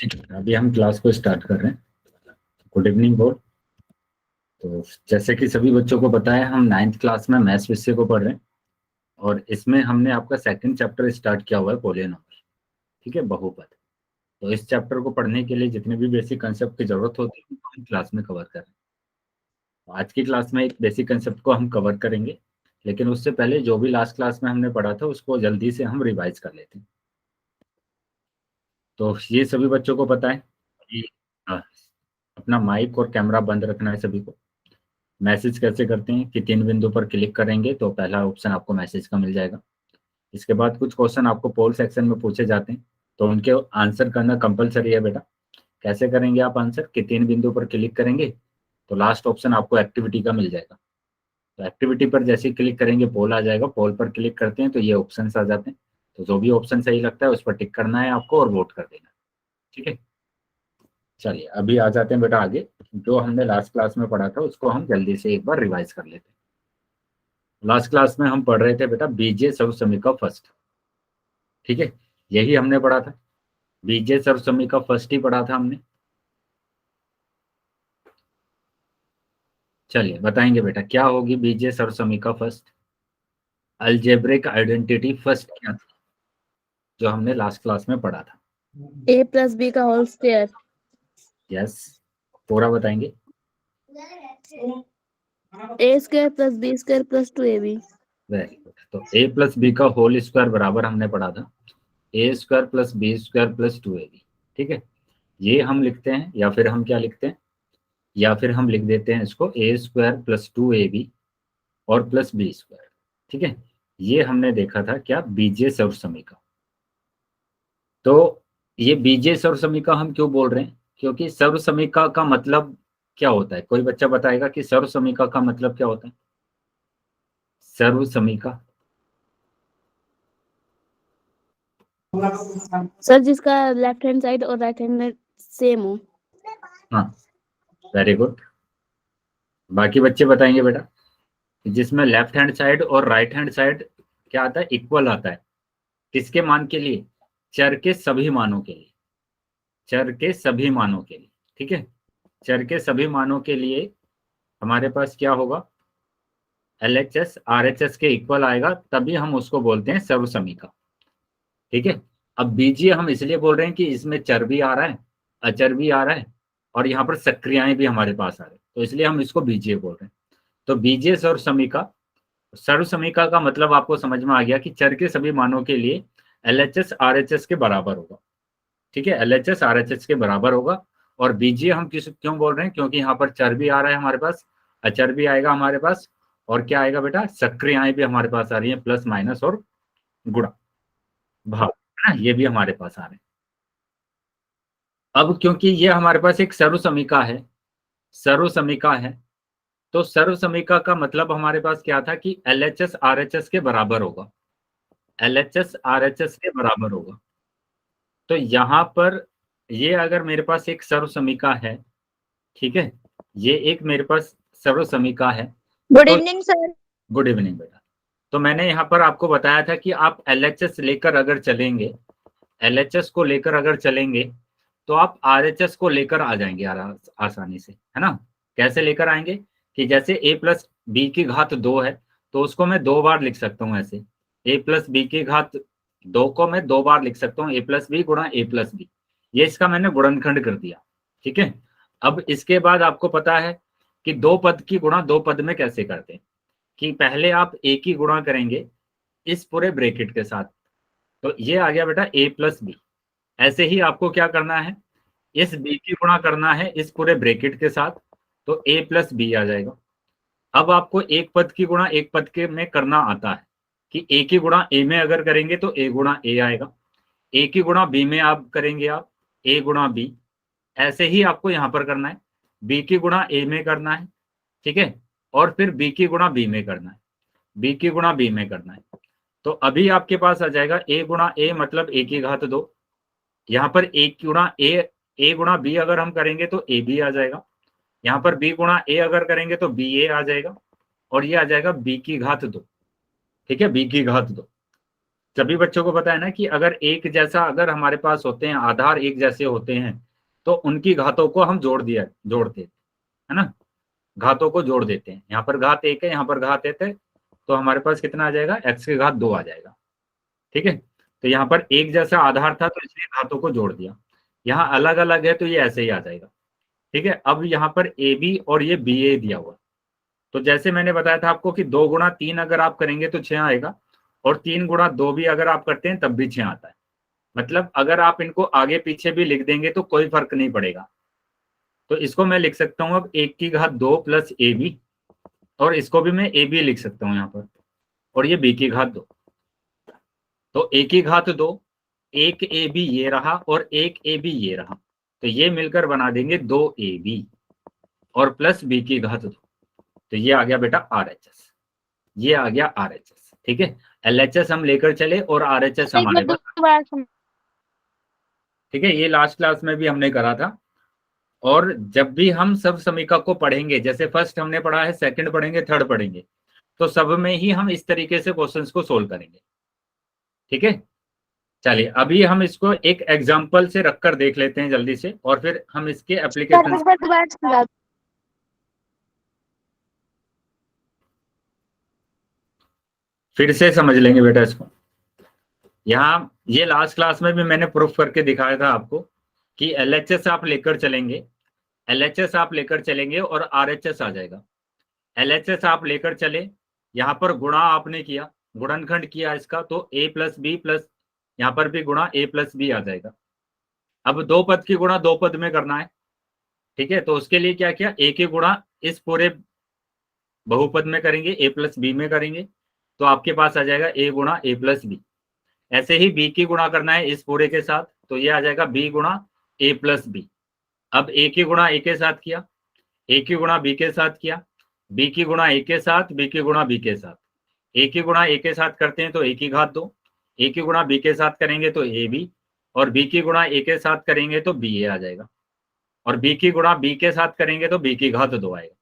ठीक है, अभी हम क्लास को स्टार्ट कर रहे हैं। गुड इवनिंग बोल। तो जैसे कि सभी बच्चों को पता है, हम 9th क्लास में मैथ्स विषय को पढ़ रहे हैं और इसमें हमने आपका सेकंड चैप्टर स्टार्ट किया हुआ है, पॉलिनॉमियल। ठीक है, बहुपद। तो इस चैप्टर को पढ़ने के लिए जितने भी बेसिक कंसेप्ट की जरूरत होती है उनको हम क्लास में कवर कर रहे हैं। तो आज की क्लास में एक बेसिक कंसेप्ट को हम कवर करेंगे, लेकिन उससे पहले जो भी लास्ट क्लास में हमने पढ़ा था उसको जल्दी से हम रिवाइज कर लेते हैं। तो ये सभी बच्चों को पता है कि अपना माइक और कैमरा बंद रखना है सभी को। मैसेज कैसे करते हैं कि 3 बिंदु पर क्लिक करेंगे तो पहला ऑप्शन आपको मैसेज का मिल जाएगा। इसके बाद कुछ क्वेश्चन आपको पोल सेक्शन में पूछे जाते हैं, तो उनके आंसर करना कंपलसरी है बेटा। कैसे करेंगे आप आंसर कि 3 बिंदु पर क्लिक करेंगे तो लास्ट ऑप्शन आपको एक्टिविटी का मिल जाएगा। तो एक्टिविटी पर जैसे ही क्लिक करेंगे पोल आ जाएगा, पोल पर क्लिक करते हैं तो ये ऑप्शन आ जाते हैं। तो जो भी ऑप्शन सही लगता है उस पर टिक करना है आपको और वोट कर देना। ठीक है, चलिए अभी आ जाते हैं बेटा आगे। जो हमने लास्ट क्लास में पढ़ा था उसको हम जल्दी से एक बार रिवाइज कर लेते हैं। लास्ट क्लास में हम पढ़ रहे थे बेटा बीजे सर्वसमिका फर्स्ट। ठीक है, यही हमने पढ़ा था, बीजे सर्वसमिका फर्स्ट ही पढ़ा था हमने। चलिए बताएंगे बेटा क्या होगी बीजे सर्वसमिका फर्स्ट। अलजेब्रिक आइडेंटिटी फर्स्ट क्या थी जो हमने लास्ट क्लास में पढ़ा था? ए प्लस बी का होल स्क्वायर। यस, पूरा बताएंगे। A square plus B square plus 2ab। Very good. तो ए प्लस बी का होल स्क्वायर बराबर हमने पढ़ा था A square plus B square plus 2ab। ठीक है, ये हम लिखते हैं या फिर हम क्या लिखते हैं, या फिर हम लिख देते हैं इसको ए स्क्वायर प्लस 2ab और प्लस बी स्क्वायर। ठीक है, ये हमने देखा था क्या बीजे सर्वसमिका। तो ये बीजे सर्वसमिका हम क्यों बोल रहे हैं, क्योंकि सर्वसमिका का मतलब क्या होता है? कोई बच्चा बताएगा कि सर्वसमिका का मतलब क्या होता है? सर्वसमिका सर जिसका लेफ्ट हैंड साइड और राइट हैंड सेम हो। हाँ, वेरी गुड। बाकी बच्चे बताएंगे बेटा, जिसमें लेफ्ट हैंड साइड और राइट हैंड साइड क्या आता है, इक्वल आता है। किसके मान के लिए? चर के सभी मानों के लिए। चर के सभी मानों के लिए। ठीक है, चर के सभी मानों के लिए हमारे पास क्या होगा, LHS RHS के इक्वल आएगा, तभी हम उसको बोलते हैं सर्वसमिका। ठीक है, अब बीजीय हम इसलिए बोल रहे हैं कि इसमें चर भी आ रहा है, अचर भी आ रहा है और यहाँ पर सक्रियाएं भी हमारे पास आ रहे हैं, तो इसलिए हम इसको बीजीय बोल रहे हैं। तो बीजीय सर्वसमिका, सर्वसमिका का मतलब आपको समझ में आ गया कि चर के सभी मानों के लिए LHS RHS के बराबर होगा। ठीक है, LHS RHS के बराबर होगा। और बीजीय हम किस क्यों बोल रहे हैं, क्योंकि यहाँ पर चर भी आ रहा है हमारे पास, अचर भी आएगा हमारे पास, और क्या आएगा बेटा, सक्रियाएं भी हमारे पास आ रही है, प्लस माइनस और गुणा भाग, है ना, ये भी हमारे पास आ रहे हैं। अब क्योंकि ये हमारे पास एक सर्वसमिका है, सर्वसमिका है, तो सर्वसमिका का मतलब हमारे पास क्या था कि LHS RHS के बराबर होगा, LHS RHS के बराबर होगा। तो यहाँ पर ये अगर मेरे पास एक सर्वसमिका है, ठीक है, ये एक मेरे पास सर्वसमिका है। गुड तो इवनिंग सर। गुड इवनिंग बेटा। तो मैंने यहाँ पर आपको बताया था कि आप LHS लेकर अगर चलेंगे, LHS को लेकर अगर चलेंगे तो आप RHS को लेकर आ जाएंगे आसानी से, है ना। कैसे लेकर आएंगे कि जैसे a प्लस बी की घात 2 है तो उसको मैं 2 बार लिख सकता हूँ ऐसे, a प्लस बी की घात 2 को मैं 2 बार लिख सकता हूँ, a प्लस बी गुणा a प्लस बी। ये इसका मैंने गुणनखंड कर दिया। ठीक है, अब इसके बाद आपको पता है कि 2 पद की गुणा 2 पद में कैसे करते हैं, कि पहले आप a की गुणा करेंगे इस पूरे ब्रैकेट के साथ, तो ये आ गया बेटा a प्लस बी। ऐसे ही आपको क्या करना है, इस b की गुणा करना है इस पूरे ब्रैकेट के साथ, तो a प्लस बी आ जाएगा। अब आपको एक पद की गुणा एक पद के में करना आता है कि a की गुणा a में अगर करेंगे तो a गुणा a आएगा, a की गुणा b में आप करेंगे आप a गुणा b। ऐसे ही आपको यहाँ पर करना है, b की गुणा a में करना है, ठीक है, और फिर b की गुणा b में करना है, b की गुणा b में करना है। तो अभी आपके पास आ जाएगा a गुणा a मतलब a की घात 2। यहाँ पर a गुणा b अगर हम करेंगे तो a b आ जाएगा, यहाँ पर b गुणा a अगर करेंगे तो b a आ जाएगा, और ये आ जाएगा b की घात 2। ठीक है, b की घात 2। सभी बच्चों को पता है ना कि अगर एक जैसा अगर हमारे पास होते हैं, आधार एक जैसे होते हैं, तो उनकी घातों को हम जोड़ते है ना, घातों को जोड़ देते हैं। यहाँ पर घात 1 है, यहाँ पर घात 1 है, तो हमारे पास कितना आ जाएगा, x की घात 2 आ जाएगा। ठीक है, तो यहाँ पर एक जैसा आधार था तो इसलिए घातों को जोड़ दिया। यहाँ अलग अलग है तो ये ऐसे ही आ जाएगा। ठीक है, अब यहाँ पर ए बी और ये बी ए दिया हुआ, तो जैसे मैंने बताया था आपको कि 2 गुणा 3 अगर आप करेंगे तो 6 आएगा, और 3 गुणा 2 भी अगर आप करते हैं तब भी 6 आता है। मतलब अगर आप इनको आगे पीछे भी लिख देंगे तो कोई फर्क नहीं पड़ेगा। तो इसको मैं लिख सकता हूँ अब 1 की घात 2 प्लस ए बी, और इसको भी मैं ए बी लिख सकता हूँ यहाँ पर, और ये बी की घात 2। तो ए की घात 2, एक ए बी ये रहा और एक ए बी ये रहा, तो ये मिलकर बना देंगे 2 ए बी और प्लस बी की घात 2। तो ये आ गया बेटा आर एच एस, ये आ गया आर एच एस। ठीक है, एल एच एस हम लेकर चले और आर एच एस हमारे पास। ठीक है, ये लास्ट क्लास में भी हमने करा था, और जब भी हम सब समीका को पढ़ेंगे, जैसे फर्स्ट हमने पढ़ा है, सेकंड पढ़ेंगे, थर्ड पढ़ेंगे, तो सब में ही हम इस तरीके से क्वेश्चंस को सोल्व करेंगे। ठीक है, चलिए अभी हम इसको एक एग्जांपल से रखकर देख लेते हैं जल्दी से, और फिर हम इसके एप्लीकेशन फिर से समझ लेंगे बेटा इसको। यहाँ ये लास्ट क्लास में भी मैंने प्रूफ करके दिखाया था आपको कि एलएचएस आप लेकर चलेंगे, एलएचएस आप लेकर चलेंगे और आरएचएस आ जाएगा। एलएचएस आप लेकर चले, यहाँ पर गुणा आपने किया, गुणनखंड किया इसका, तो a प्लस बी प्लस यहाँ पर भी गुणा a प्लस बी आ जाएगा। अब दो पद की गुणा दो पद में करना है। ठीक है, तो उसके लिए क्या किया, a की गुणा इस पूरे बहुपद में करेंगे, a प्लस बी में करेंगे, तो आपके पास आ जाएगा a गुणा a प्लस बी। ऐसे ही b की गुणा करना है इस पूरे के साथ, तो ये आ जाएगा b गुणा a प्लस बी। अब a की गुणा a के साथ किया, a की गुणा b के साथ किया, b की गुणा a के साथ, b की गुणा b के साथ। a की गुणा a के साथ करते हैं तो a की घात 2, a की गुणा b के साथ करेंगे तो a b, और b की गुणा a के साथ करेंगे तो b a आ जाएगा, और b की गुणा b के साथ करेंगे तो b की घात 2 आएगा।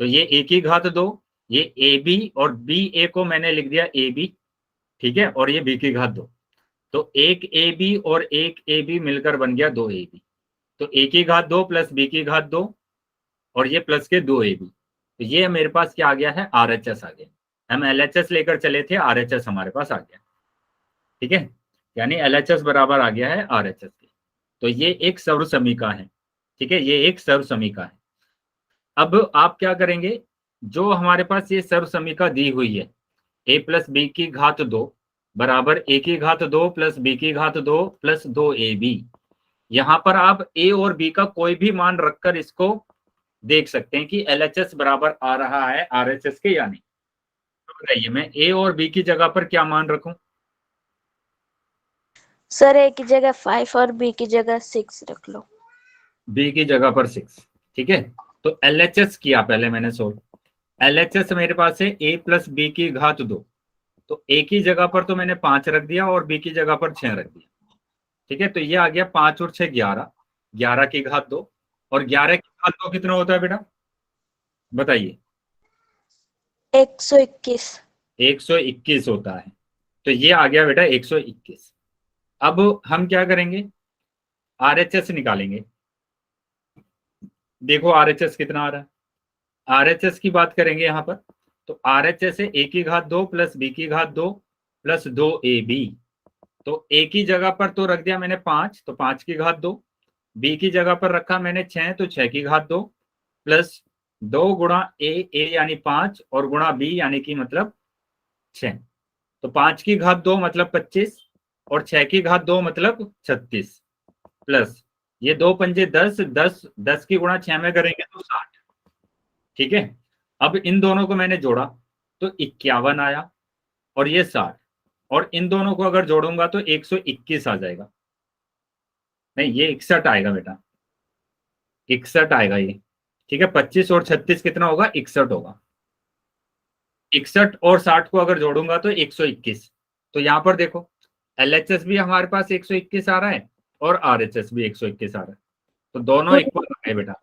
तो ये a की घात 2, ये ए बी, और बी ए को मैंने लिख दिया ए बी। ठीक है, और ये b की घात 2, तो एक ए बी और एक ए बी मिलकर बन गया 2 ए बी। तो a की घात 2 प्लस b की घात 2, और ये प्लस के 2 ए बी। तो ये मेरे पास क्या आ गया है, आर एच एस आ गया। हम एल एच एस लेकर चले थे, आर एच एस हमारे पास आ गया। ठीक है, यानी एल एच एस बराबर आ गया है आर एच एस के। तो ये एक सर्व समीका है। ठीक है, ये एक सर्व समीका है। अब आप क्या करेंगे, जो हमारे पास ये सर्व समीका दी हुई है, a प्लस बी की घात 2 बराबर a की घात 2 प्लस b की घात 2 प्लस 2 ए बी, यहाँ पर आप a और b का कोई भी मान रखकर इसको देख सकते हैं कि LHS बराबर आ रहा है RHS के या नहीं। तो बताइए मैं a और b की जगह पर क्या मान रखूं? सर a की जगह 5 और b की जगह 6 रख लो। b की जगह पर 6। ठीक है, तो LHS किया पहले मैंने सोल्व। LHS मेरे पास है a प्लस बी की घात 2, तो a की जगह पर तो मैंने 5 रख दिया और b की जगह पर 6 रख दिया। ठीक है, तो ये आ गया 5 और 6 11, 11 की घात 2, और 11 की घात 2 कितना होता है बेटा, बताइए? 121। 121 होता है। तो ये आ गया बेटा 121। अब हम क्या करेंगे, आरएचएस निकालेंगे। देखो आरएचएस कितना आ रहा है, आरएचएस की बात करेंगे यहाँ पर, तो आरएचएस है a की घात 2 प्लस b की घात 2 प्लस 2 ए बी। तो a की जगह पर तो रख दिया मैंने 5, तो 5 की घात 2, b की जगह पर रखा मैंने 6, तो 6 की घात 2 प्लस 2 गुणा a यानी 5 और गुणा b यानी कि मतलब 6। तो 5 की घात 2 मतलब 25 और 6 की घात 2 मतलब 36, प्लस ये 2 पंजे 10, 10 की गुणा 6 में करेंगे तो 60। ठीक है, अब इन दोनों को मैंने जोड़ा तो 51 आया, और ये 60, और इन दोनों को अगर जोड़ूंगा तो 121 आ जाएगा। नहीं, ये 61 आएगा बेटा, 61 आएगा ये। ठीक है, 25 और 36 कितना होगा, 61 होगा। 61 और 60 को अगर जोड़ूंगा तो 121। तो यहाँ पर देखो LHS भी हमारे पास 121 आ रहा है और RHS भी 121 आ रहा है, तो दोनों इक्वल आ गए बेटा।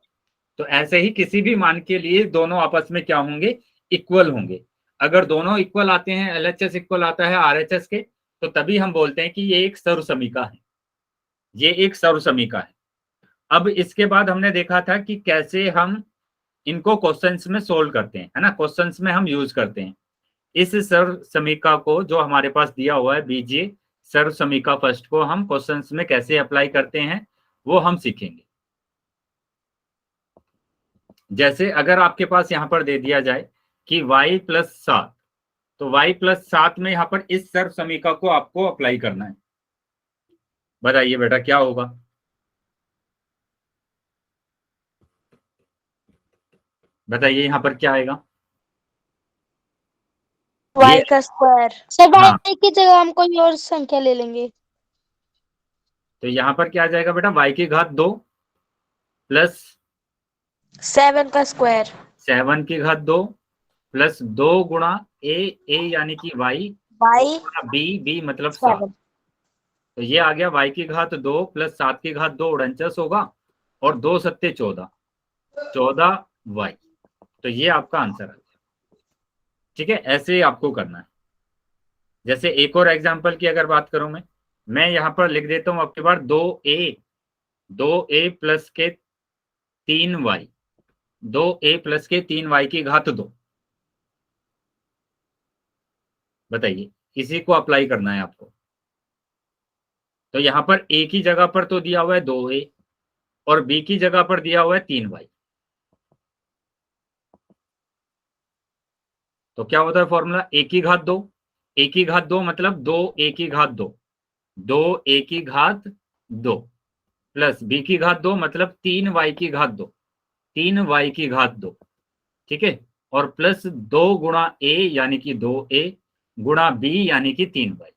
तो ऐसे ही किसी भी मान के लिए दोनों आपस में क्या होंगे, इक्वल होंगे। अगर दोनों इक्वल आते हैं, LHS इक्वल आता है RHS के, तो तभी हम बोलते हैं कि ये एक सर्वसमीका है, ये एक सर्वसमीका है। अब इसके बाद हमने देखा था कि कैसे हम इनको क्वेश्चंस में सोल्व करते हैं, है ना, क्वेश्चंस में हम यूज करते हैं। इस सर्वसमीका को जो हमारे पास दिया हुआ है बीजीय सर्वसमीका फर्स्ट को हम क्वेश्चंस में कैसे अप्लाई करते हैं वो हम सीखेंगे। जैसे अगर आपके पास यहाँ पर दे दिया जाए कि y प्लस 7, तो y प्लस 7 में यहाँ पर इस सर्वसमीका को आपको अप्लाई करना है। बताइए बेटा क्या होगा? बताइए यहाँ पर क्या आएगा? y का स्क्वायर। सर हाँ, y की जगह हम कोई और संख्या ले लेंगे। तो यहाँ पर क्या आ जाएगा बेटा? y की घात 2 प्लस 7 का स्क्वायर। 7 की घात 2 प्लस 2 गुणा a यानी कि y y गुणा b मतलब 7। 7। तो ये आ गया y की घात 2 प्लस 7 की घात 2 49 होगा, और 2 सत्ते 14, 14y। तो ये आपका आंसर है। ठीक है, ऐसे ही आपको करना है। जैसे एक और एग्जांपल की अगर बात करूं मैं यहाँ पर लिख देता हूं आपके पास 2a प्लस के 3y, 2a प्लस के 3y की घात 2। बताइए, इसी को अप्लाई करना है आपको। तो यहाँ पर a की जगह पर तो दिया हुआ है 2a और b की जगह पर दिया हुआ है 3y। तो क्या होता है फॉर्मूला? a की घात 2, a की घात 2 मतलब 2a की घात 2, 2a की घात 2 प्लस b की घात 2 मतलब 3y की घात 2, 3y की घात 2। ठीक है, और प्लस 2 गुणा a यानी कि 2a गुणा b यानी कि 3y।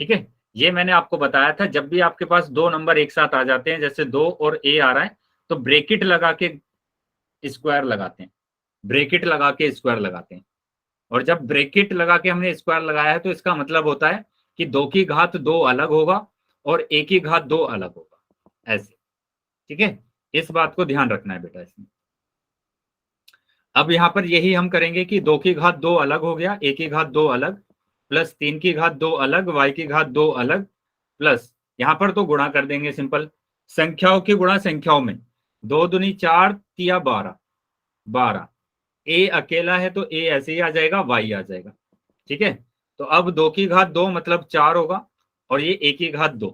ठीक है, ये मैंने आपको बताया था, जब भी आपके पास दो नंबर एक साथ आ जाते हैं, जैसे 2 और a आ रहा है, तो ब्रेकेट लगा के स्क्वायर लगाते हैं, ब्रेकेट लगा के स्क्वायर लगाते हैं। और जब ब्रेकेट लगा के हमने स्क्वायर लगाया है तो इसका मतलब होता है कि 2 की घात 2 अलग होगा और a की घात 2 अलग होगा, ऐसे। ठीक है, इस बात को ध्यान रखना है बेटा इसमें। अब यहाँ पर यही हम करेंगे कि 2 की घात 2 अलग हो गया, a की घात 2 अलग, प्लस 3 की घात 2 अलग, y की घात 2 अलग, प्लस यहाँ पर तो गुणा कर देंगे सिंपल, संख्याओं की गुणा संख्याओं में, 2 दूनी 4 तिया 12, 12 a अकेला है तो a ऐसे ही आ जाएगा, y आ जाएगा। ठीक है, तो अब 2 की घात 2 मतलब 4 होगा, और ये a की घात 2,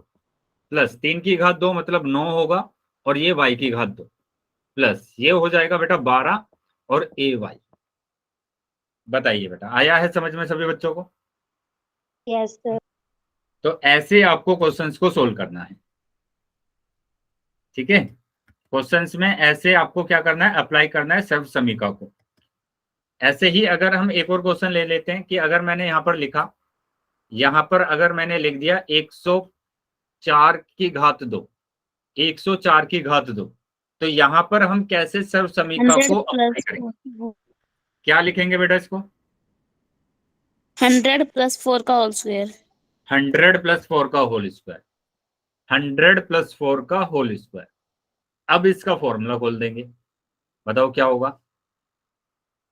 प्लस 3 की घात 2 मतलब 9 होगा, और ये y की घात 2, प्लस ये हो जाएगा बेटा 12 और ay। बताइए बेटा, आया है समझ में सभी बच्चों को? Yes sir. तो ऐसे आपको क्वेश्चंस को सोल्व करना है। ठीक है, क्वेश्चंस में ऐसे आपको क्या करना है? अप्लाई करना है सर्वसमीका को। ऐसे ही अगर हम एक और क्वेश्चन ले लेते हैं कि अगर मैंने यहाँ पर लिखा, यहाँ पर अगर मैंने लिख दिया 104 की घात 2, 104 की घात 2, तो यहाँ पर हम कैसे सर्वसमीका 100 को अप्लाई प्लस करेंगे? क्या लिखेंगे बेटा इसको? 100 प्लस 4 का होल स्क्वायर। 100 प्लस 4 का होल स्क्वायर, 100 प्लस 4 का होल स्क्वायर। अब इसका फॉर्मूला खोल देंगे, बताओ क्या होगा?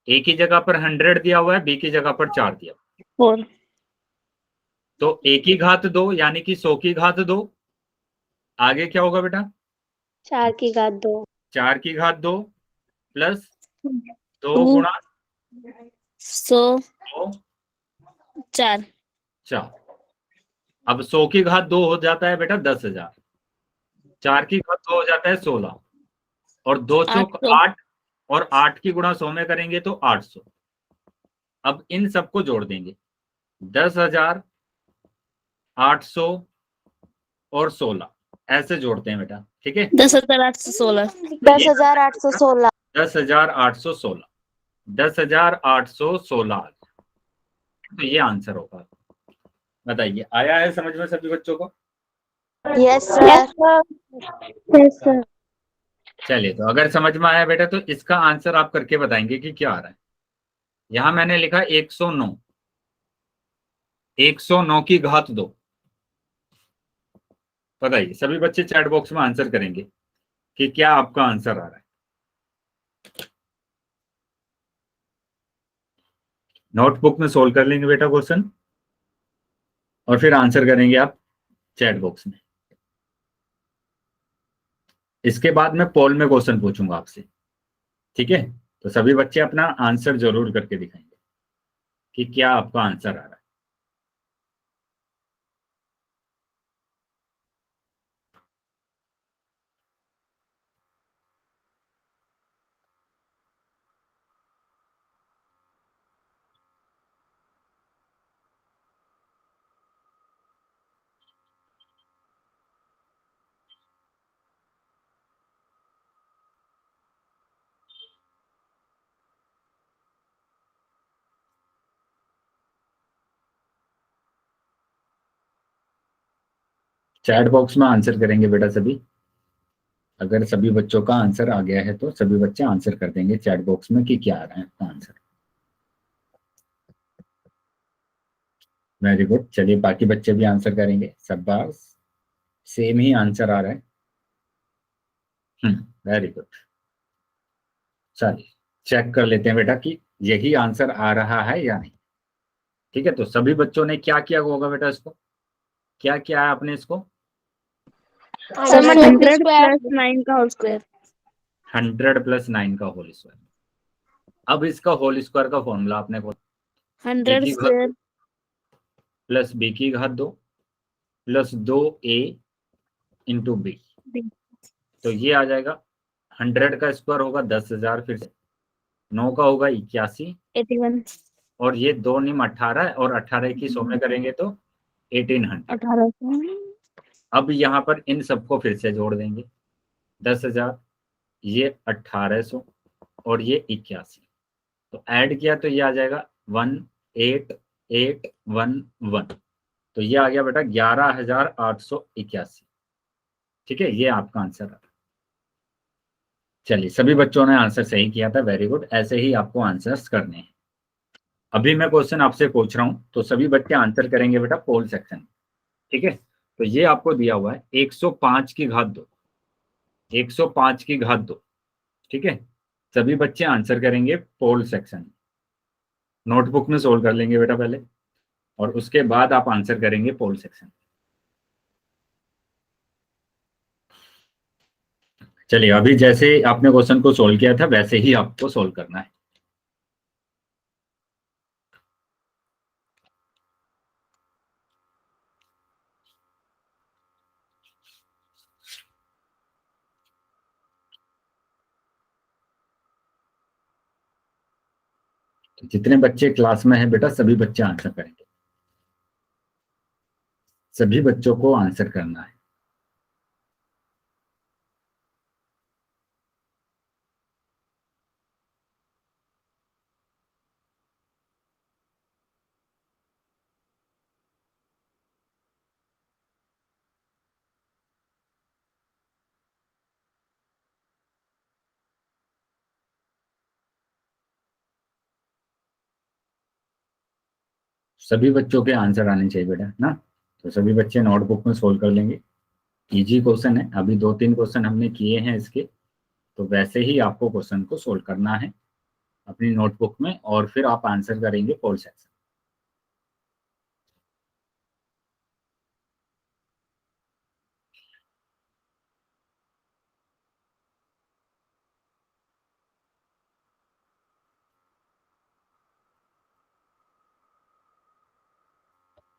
ए की जगह पर 100 दिया हुआ है, बी की जगह पर 4 दिया हुआ है। 4 तो ए की घात 2 यानी कि 100 की घात 2, आगे क्या होगा बेटा? 4 की घात 2 4 की घात 2 प्लस 2 2 गुणा 100 2 4 4। अब 100 की घात 2 हो जाता है बेटा 10,000, 4 की घात 2 हो जाता है 16, और 2 चौक 800 8, और 8 की गुणा 100 में करेंगे तो 800। अब इन सबको जोड़ देंगे, 10,000, 800 और 16, ऐसे जोड़ते हैं बेटा। ठीक है, 10,816 10,816। 10,816, 10,816। तो ये आंसर होगा। बताइए, आया है समझ में सभी बच्चों को? Yes sir. Yes sir. चलिए, तो अगर समझ में आया बेटा तो इसका आंसर आप करके बताएंगे कि क्या आ रहा है। यहां मैंने लिखा 109, 109 की घात 2। बताइए, सभी बच्चे चैट बॉक्स में आंसर करेंगे कि क्या आपका आंसर आ रहा है। नोटबुक में सोल्व कर लेंगे बेटा क्वेश्चन, और फिर आंसर करेंगे आप चैट बॉक्स में। इसके बाद मैं पोल में क्वेश्चन पूछूंगा आपसे, ठीक है? तो सभी बच्चे अपना आंसर जरूर करके दिखाएंगे कि क्या आपका आंसर आ रहा है। चैट बॉक्स में आंसर करेंगे बेटा सभी। अगर सभी बच्चों का आंसर आ गया है तो सभी बच्चे आंसर कर देंगे चैट बॉक्स में कि क्या आ रहा है आपका आंसर। Very good. चलिए बाकी बच्चे भी आंसर करेंगे। सब बार सेम ही आंसर आ रहा है। Very good. चलिए चेक कर लेते हैं बेटा कि यही आंसर आ रहा है या नहीं। ठीक है, तो सभी बच्चों ने क्या किया होगा बेटा? इसको क्या किया है आपने? इसको सर 100 100 स्क्वायर। प्लस 9 का होल स्क्वायर। 100 + 9 का होल स्क्वायर। अब इसका होल स्क्वायर का फॉर्मूला आपने ए 100 की घात स्क्वायर प्लस बी की घात 2 प्लस 2a इंटू बी। तो ये आ जाएगा 100 का स्क्वायर होगा 10,000, फिर से 9 का होगा 81, 81 और ये 2 निम 18 है, और 18 की 100 में करेंगे तो 1800। 1800 अब यहाँ पर इन सबको फिर से जोड़ देंगे। 10,000, ये 1800 और ये 81। तो ऐड किया तो ये आ जाएगा 18811। तो ये आ गया बेटा 11,881। ठीक है, ये आपका आंसर है। चलिए सभी बच्चों ने आंसर सही किया था। Very good. ऐसे ही आपको आंसर्स करने हैं। अभी मैं क्वेश्चन आपसे पूछ रहा हूं तो सभी बच्चे आंसर करेंगे बेटा पोल सेक्शन। ठीक है, तो ये आपको दिया हुआ है 105 की घात 2। 105 की घात 2। ठीक है, सभी बच्चे आंसर करेंगे पोल सेक्शन। नोटबुक में सोल्व कर लेंगे बेटा पहले, और उसके बाद आप आंसर करेंगे पोल सेक्शन। चलिए अभी जैसे आपने क्वेश्चन को सोल्व किया था वैसे ही आपको सोल्व करना है। तो जितने बच्चे क्लास में हैं बेटा सभी बच्चे आंसर करेंगे। सभी बच्चों को आंसर करना है। सभी बच्चों के आंसर आने चाहिए बेटा ना। तो सभी बच्चे नोटबुक में सोल्व कर लेंगे। इजी क्वेश्चन है, अभी 2-3 क्वेश्चन हमने किए हैं इसके। तो वैसे ही आपको क्वेश्चन को सोल्व करना है अपनी नोटबुक में, और फिर आप आंसर करेंगे पोल सेक्शन।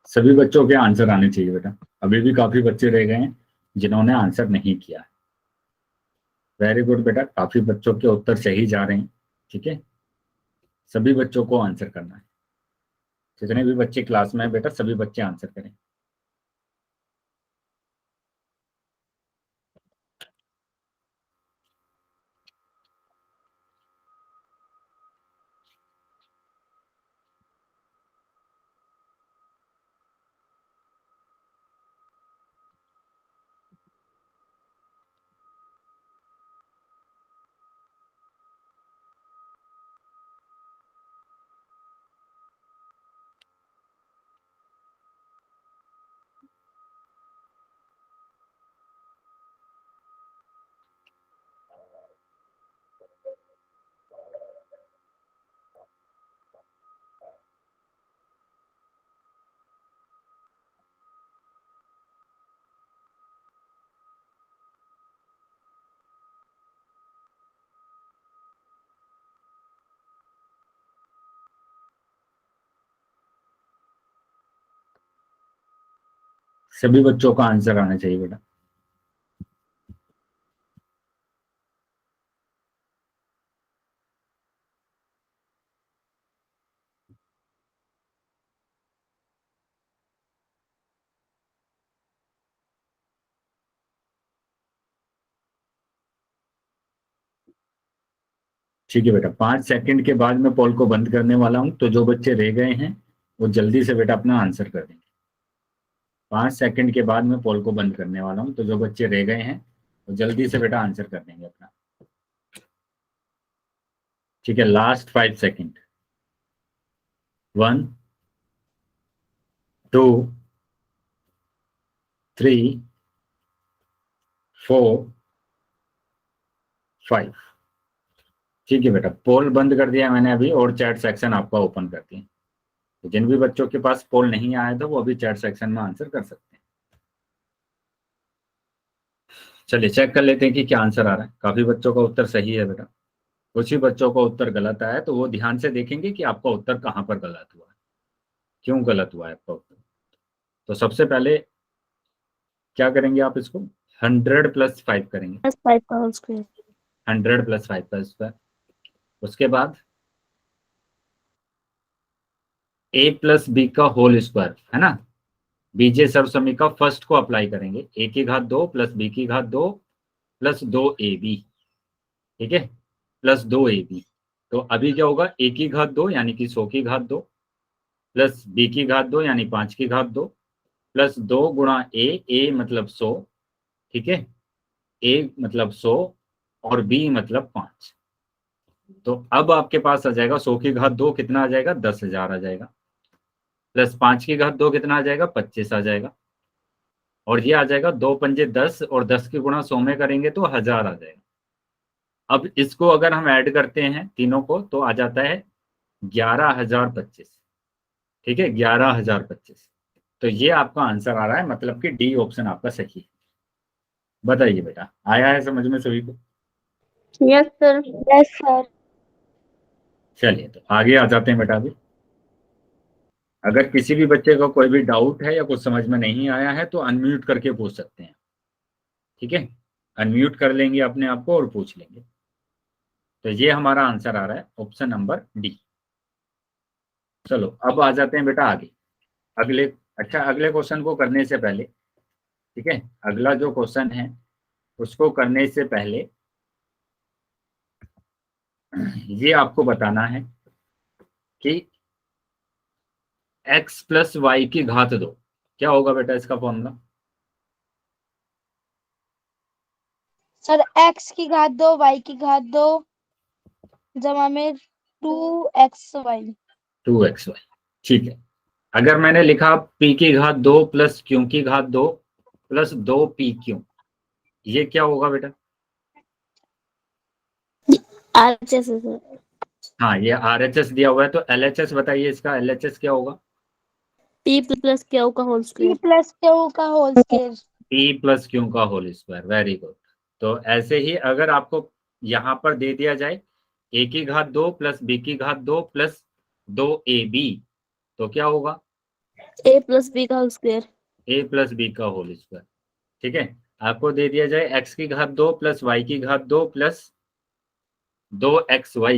सभी बच्चों के आंसर आने चाहिए बेटा। अभी भी काफी बच्चे रह गए हैं जिन्होंने आंसर नहीं किया। वेरी गुड बेटा, काफी बच्चों के उत्तर सही जा रहे हैं। ठीक है, सभी बच्चों को आंसर करना है। जितने भी बच्चे क्लास में हैं बेटा सभी बच्चे आंसर करें। सभी बच्चों का आंसर आना चाहिए बेटा। ठीक है बेटा, 5 सेकंड के बाद मैं पोल को बंद करने वाला हूं, तो जो बच्चे रह गए हैं वो जल्दी से बेटा अपना आंसर कर देंगे। 5 सेकंड के बाद मैं पोल को बंद करने वाला हूं, तो जो बच्चे रह गए हैं वो जल्दी से बेटा आंसर कर देंगे अपना। ठीक है, लास्ट 5 सेकंड। 1 2 3 4 5। ठीक है बेटा, पोल बंद कर दिया मैंने अभी, और चैट सेक्शन आपका ओपन कर दिया। तो जिन भी बच्चों के पास पोल नहीं आया था वो अभी चैट सेक्शन में आंसर कर सकते हैं। चलिए चेक कर लेते हैं कि क्या आंसर आ रहा है। काफी बच्चों का उत्तर सही है बेटा, कुछ ही बच्चों का उत्तर गलत आया है, तो वो ध्यान से देखेंगे कि आपका उत्तर कहाँ पर गलत हुआ है, क्यों गलत हुआ है आपका उत्तर। तो सबसे पहले क्या करेंगे आप इसको 100+5 करेंगे, प्लस 5 का होल स्क्वायर। 100+5 का स्क्वायर। उसके बाद a+b का होल स्क्वायर, है ना। बीजे सर्वसमीका फर्स्ट को अप्लाई करेंगे, a की घात 2 प्लस b की घात 2 प्लस 2ab, ठीक है, प्लस 2ab। तो अभी क्या होगा, a की घात 2 यानी कि 100 की घात 2 प्लस b की घात 2 यानी 5 की घात 2 प्लस 2 गुणा a मतलब 100, ठीक है, a मतलब 100 और b मतलब 5। तो अब आपके पास आ जाएगा 100 की घात 2 कितना आ जाएगा, 10,000 आ जाएगा, प्लस 5 की घात 2 कितना आ जाएगा, 25 आ जाएगा, और ये आ जाएगा 2 पंजे 10, और 10 की गुणा 100 में करेंगे तो 1000 आ जाएगा। अब इसको अगर हम ऐड करते हैं तीनों को तो आ जाता है 11,025, ठीक है, 11,025। तो ये आपका आंसर आ रहा है, मतलब कि डी ऑप्शन आपका सही है। बताइए बेटा, आया है समझ में सभी को? Yes sir. Yes sir. चलिए तो आगे आ जाते हैं बेटा। अभी अगर किसी भी बच्चे को कोई भी डाउट है या कुछ समझ में नहीं आया है तो अनम्यूट करके पूछ सकते हैं, ठीक है, अनम्यूट कर लेंगे अपने आप को और पूछ लेंगे। तो ये हमारा आंसर आ रहा है ऑप्शन नंबर डी। चलो अब आ जाते हैं बेटा आगे, अगले। अच्छा, अगले क्वेश्चन को करने से पहले, ठीक है, अगला जो क्वेश्चन है उसको करने से पहले ये आपको बताना है कि x प्लस वाई की घात 2 क्या होगा बेटा इसका फॉर्मूला। सर x की घात 2 y की घात 2 जमा में 2xy। 2xy, ठीक है। अगर मैंने लिखा p की घात 2 प्लस q की घात 2 प्लस 2pq, ये क्या होगा बेटा। आरएचएस है सर। हाँ, ये RHS दिया हुआ है, तो LHS बताइए, इसका LHS क्या होगा। पी प्लस क्यू का whole p square. Plus q का whole square. p plus q का होल स्क्वायर, वेरी गुड। तो ऐसे ही अगर आपको यहाँ पर दे दिया जाए a की घात 2 प्लस b की घात 2 प्लस 2ab, तो क्या होगा, ए प्लस बी का whole square. a plus b का होल स्क्वायर, ठीक है। आपको दे दिया जाए x की घात 2 प्लस y की घात 2 plus 2xy,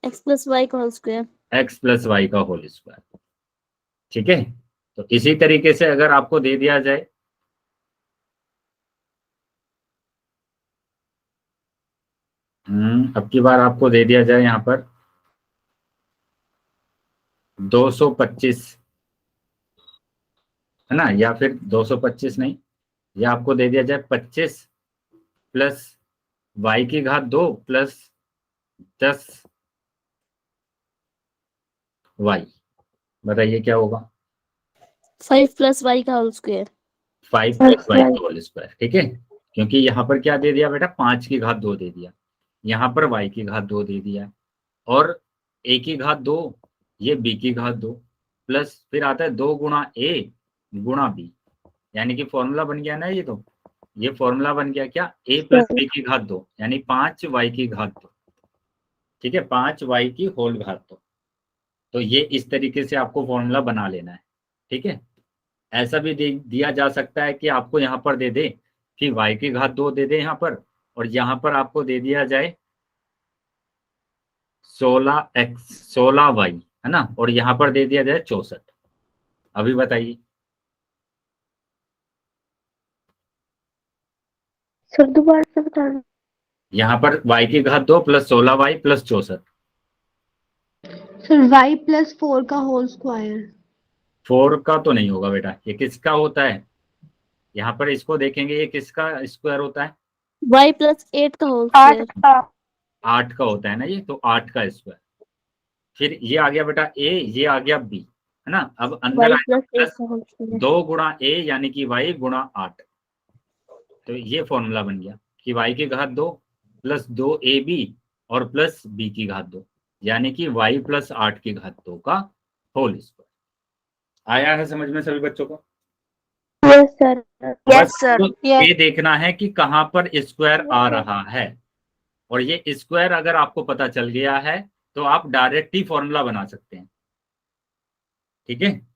X plus Y का whole square. x plus Y का होल स्क्वायर, ठीक है। तो इसी तरीके से अगर आपको दे दिया जाए अब की बार आपको दे दिया जाए यहाँ पर 225, है ना, या फिर 225 नहीं, या आपको दे दिया जाए 25 प्लस वाई की घात 2 प्लस 10y, बताइए क्या होगा। 5 प्लस वाई का होल स्क्वायर। 5 प्लस वाई का होल स्क्वायर, ठीक है, क्योंकि यहाँ पर क्या दे दिया बेटा, 5 की घात 2 दे दिया, यहाँ पर y की घात 2 दे दिया, और a की घात 2, ये b की घात 2, प्लस फिर आता है 2 गुणा a गुणा b, यानी कि फॉर्मूला बन गया ना, ये फॉर्मूला बन गया क्या, a प्लस b की घात 2 यानी 5y की घात 2, ठीक है, 5y की होल घात 2। तो ये इस तरीके से आपको फॉर्मूला बना लेना है, ठीक है। ऐसा भी दिया जा सकता है कि आपको यहाँ पर दे दे कि y की घात 2 दे दे यहाँ पर, और यहाँ पर आपको दे दिया जाए 16x 16y, है ना, और यहाँ पर दे दिया जाए 64। अभी बताइए। सर दोबारा से बताना। यहाँ पर y की घात 2 plus 16y plus 64। Sir y plus 4 का होल स्क्वायर। 4 का तो नहीं होगा बेटा, ये किसका होता है, यहाँ पर इसको देखेंगे, ये किसका स्क्वायर होता है, y+8 का होल 8 स्क्वायर। का। 8 का होता है ना ये, तो 8 का स्क्वायर। फिर ये आ गया बेटा a, ये आ गया b, है ना। अब अंदर आएगा y+8 प्लस का होल स्क्वायर। 2 गुणा a यानी कि y गुणा 8। तो ये फॉर्मूला बन गया कि y की घात 2 प्लस 2ab और प्लस b की घात 2 यानी कि y प्लस 8 की घात 2 का होल स्क्वायर। आया है समझ में सभी बच्चों को? Yes sir. Yes sir. ये देखना है कि कहां पर स्क्वायर आ रहा है, और ये स्क्वायर अगर आपको पता चल गया है तो आप डायरेक्ट ही फॉर्मूला बना सकते हैं। ठीक है,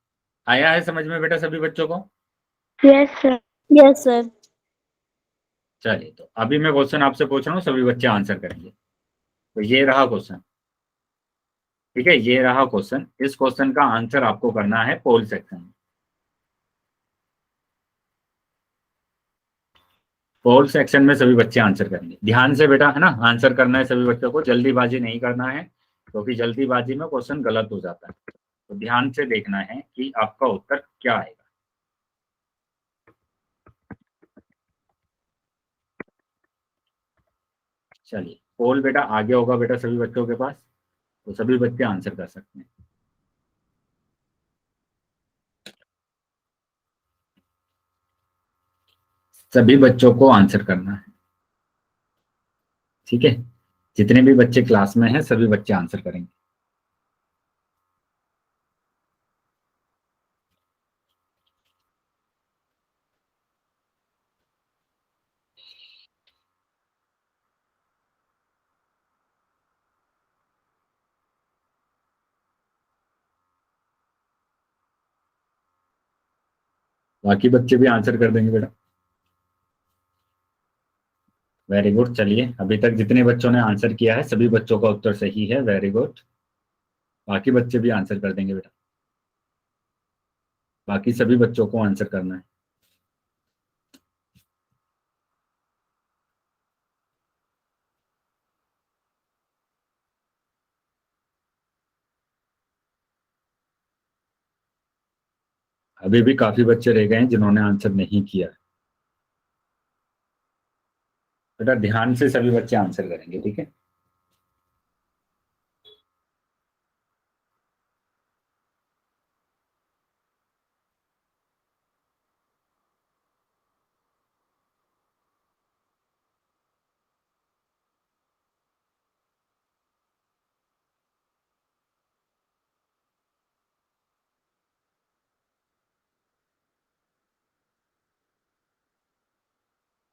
आया है समझ में बेटा सभी बच्चों को? Yes sir. Yes sir. चलिए, तो अभी मैं क्वेश्चन आपसे पूछ रहा हूँ, सभी बच्चे आंसर करेंगे। तो ये रहा क्वेश्चन, ठीक है, ये रहा क्वेश्चन। इस क्वेश्चन का आंसर आपको करना है पोल सेक्शन में। पोल सेक्शन में सभी बच्चे आंसर करेंगे, ध्यान से बेटा, है ना, आंसर करना है सभी बच्चों को, जल्दीबाजी नहीं करना है, क्योंकि जल्दीबाजी में क्वेश्चन गलत हो जाता है। तो ध्यान से देखना है कि आपका उत्तर क्या आएगा। चलिए, पोल बेटा आगे होगा बेटा सभी बच्चों के पास, तो सभी बच्चे आंसर कर सकते हैं। सभी बच्चों को आंसर करना है, ठीक है, जितने भी बच्चे क्लास में हैं सभी बच्चे आंसर करेंगे। बाकी बच्चे भी आंसर कर देंगे बेटा। Very good. चलिए, अभी तक जितने बच्चों ने आंसर किया है सभी बच्चों का उत्तर सही है, वेरी गुड। बाकी बच्चे भी आंसर कर देंगे बेटा, बाकी सभी बच्चों को आंसर करना है। अभी भी काफी बच्चे रह गए हैं जिन्होंने आंसर नहीं किया। बेटा ध्यान से सभी बच्चे आंसर करेंगे, ठीक है।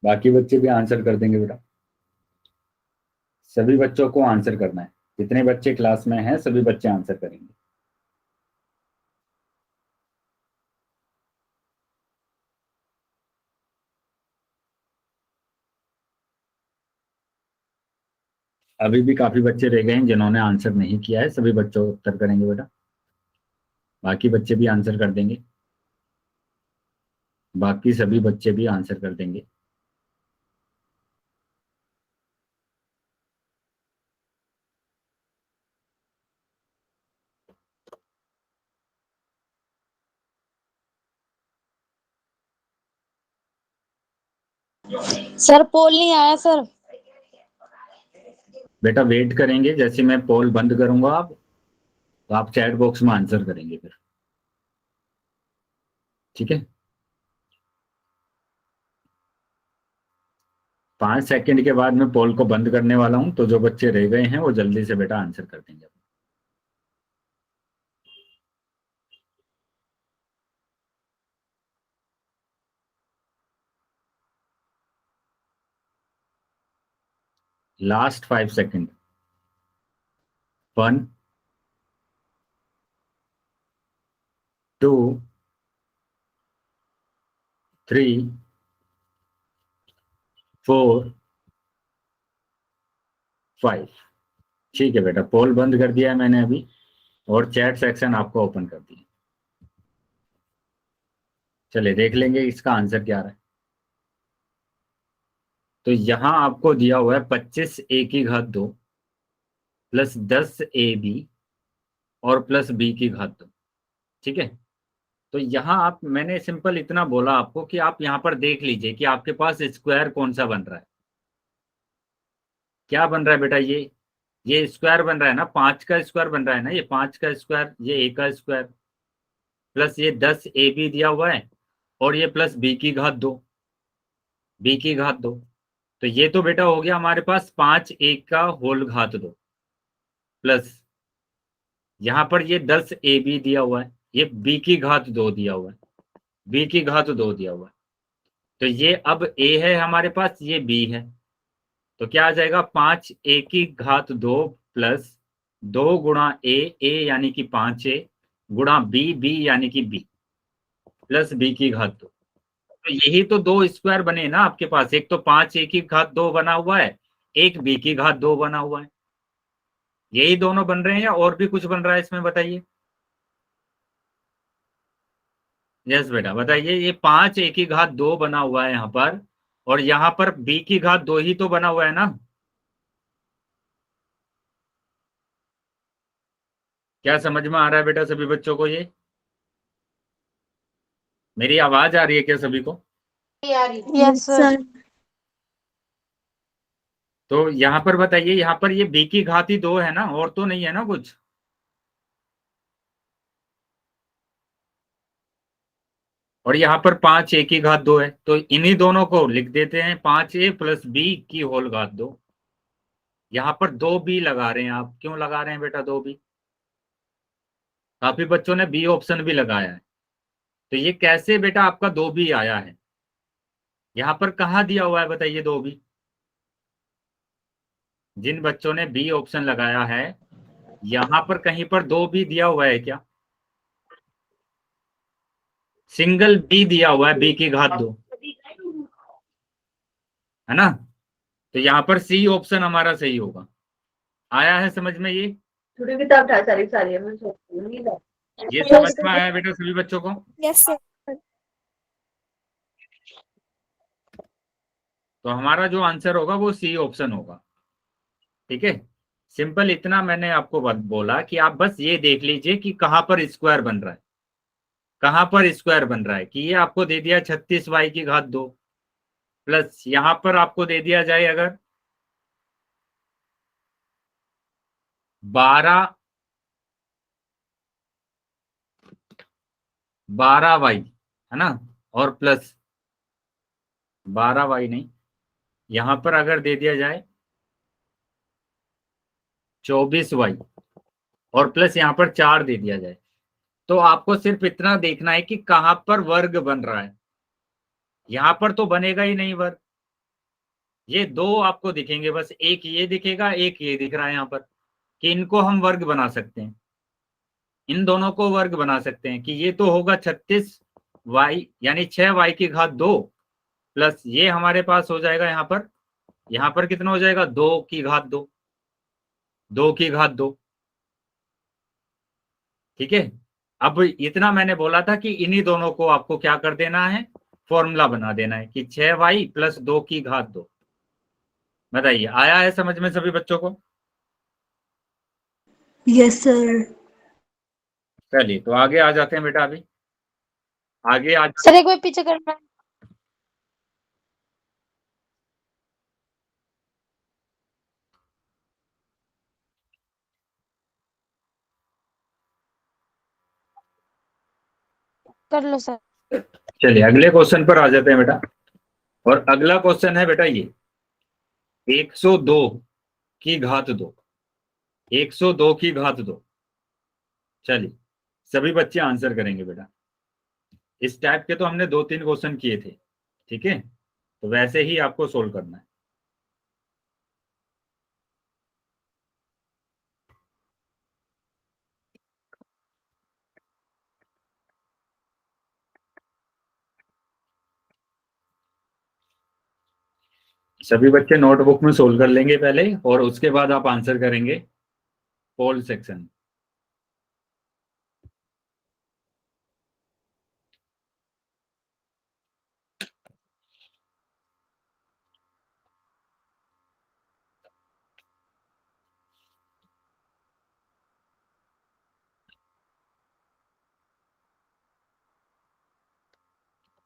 बाकी बच्चे भी आंसर कर देंगे बेटा, सभी बच्चों को आंसर करना है, जितने बच्चे क्लास में हैं सभी बच्चे आंसर करेंगे। अभी भी काफी बच्चे रह गए हैं जिन्होंने आंसर नहीं किया है, सभी बच्चों उत्तर करेंगे बेटा, बाकी बच्चे भी आंसर कर देंगे, बाकी सभी बच्चे भी आंसर कर देंगे। सर पोल नहीं आया सर। बेटा वेट करेंगे, जैसे मैं पोल बंद करूंगा आप, तो आप चैट बॉक्स में आंसर करेंगे फिर, ठीक है। 5 सेकंड के बाद मैं पोल को बंद करने वाला हूं, तो जो बच्चे रह गए हैं वो जल्दी से बेटा आंसर कर देंगे। Last 5 second. 1, 2, 3 4 5। ठीक है बेटा, पोल बंद कर दिया है मैंने अभी, और चैट सेक्शन आपको ओपन कर दिया। चलिए देख लेंगे इसका आंसर क्या रहा है। तो यहां आपको दिया हुआ है 25 a² प्लस 10 ab और प्लस b²। ठीक है, तो यहाँ आप, मैंने सिंपल इतना बोला आपको कि आप यहाँ पर देख लीजिए कि आपके पास स्क्वायर कौन सा बन रहा है। क्या बन रहा है बेटा? ये स्क्वायर बन रहा है ना, 5 का स्क्वायर बन रहा है ना, ये 5 का स्क्वायर, ये a का स्क्वायर, प्लस ये 10ab दिया हुआ है, और ये प्लस b², b²। तो ये तो बेटा हो गया हमारे पास 5 a² प्लस यहाँ पर ये 10ab दिया हुआ है, ये b² दिया हुआ है, b² दिया हुआ है। तो ये अब a है हमारे पास, ये b है। तो क्या आ जाएगा? 5a² प्लस 2 गुणा a यानी कि 5a गुणा b यानी कि b प्लस b²। तो यही तो दो स्क्वायर बने ना आपके पास, एक तो 5a² बना हुआ है, एक b² बना हुआ है। यही दोनों बन रहे हैं या और भी कुछ बन रहा है इसमें, बताइए। यस बेटा बताइए, ये 5a² बना हुआ है यहाँ पर, और यहाँ पर b² ही तो बना हुआ है ना। क्या समझ में आ रहा है बेटा सभी बच्चों को? ये मेरी आवाज आ रही है क्या सभी को? Yes sir. तो यहाँ पर बताइए, यहाँ पर ये b² ही 2 है ना, और तो नहीं है ना कुछ। और यहाँ पर 5a² है, तो इन्हीं दोनों को लिख देते हैं, 5a प्लस b²। यहाँ पर 2b लगा रहे हैं आप, क्यों लगा रहे हैं बेटा 2b? काफी बच्चों ने बी ऑप्शन भी लगाया है। तो ये कैसे बेटा आपका 2b आया है? यहाँ पर कहाँ दिया हुआ है बताइए 2b? जिन बच्चों ने बी ऑप्शन लगाया है, यहाँ पर कहीं पर 2b दिया हुआ है क्या? सिंगल b दिया हुआ है, b², है ना। तो यहाँ पर सी ऑप्शन हमारा सही होगा। आया है समझ में ये? ये समझ में आया बेटा सभी बच्चों को? Yes sir. तो हमारा जो आंसर होगा वो सी ऑप्शन होगा। ठीक है, सिंपल इतना मैंने आपको बोला कि आप बस ये देख लीजिए कि कहां पर स्क्वायर बन रहा है, कहां पर स्क्वायर बन रहा है। कि ये आपको दे दिया 36y² प्लस यहां पर आपको दे दिया जाए अगर 12y, है ना, और प्लस 12y नहीं, यहां पर अगर दे दिया जाए 24y और प्लस यहां पर 4 दे दिया जाए, तो आपको सिर्फ इतना देखना है कि कहां पर वर्ग बन रहा है। यहां पर तो बनेगा ही नहीं वर्ग, ये दो आपको दिखेंगे बस, एक ये दिखेगा, एक ये दिख रहा है यहाँ पर, कि इनको हम वर्ग बना सकते हैं, इन दोनों को वर्ग बना सकते हैं। कि ये तो होगा 36y यानी 6y² प्लस ये हमारे पास हो जाएगा यहाँ पर कितना हो जाएगा? 2²2, 2²2। ठीक है, अब इतना मैंने बोला था कि इन्हीं दोनों को आपको क्या कर देना है, फॉर्मूला बना देना है कि 6y प्लस 2²2। बताइए आया है समझ में सभी बच्चों को? Yes sir. चलिए तो आगे आ जाते हैं बेटा, अभी आगे आ सर एक बार पीछे करना। कर लो सर। चलिए अगले क्वेश्चन पर आ जाते हैं बेटा। और अगला क्वेश्चन है बेटा ये 102 102 चलिए सभी बच्चे आंसर करेंगे बेटा। इस टाइप के तो हमने 2-3 क्वेश्चन किए थे। ठीक है, तो वैसे ही आपको सोल्व करना है। सभी बच्चे नोटबुक में सोल्व कर लेंगे पहले, और उसके बाद आप आंसर करेंगे पोल सेक्शन।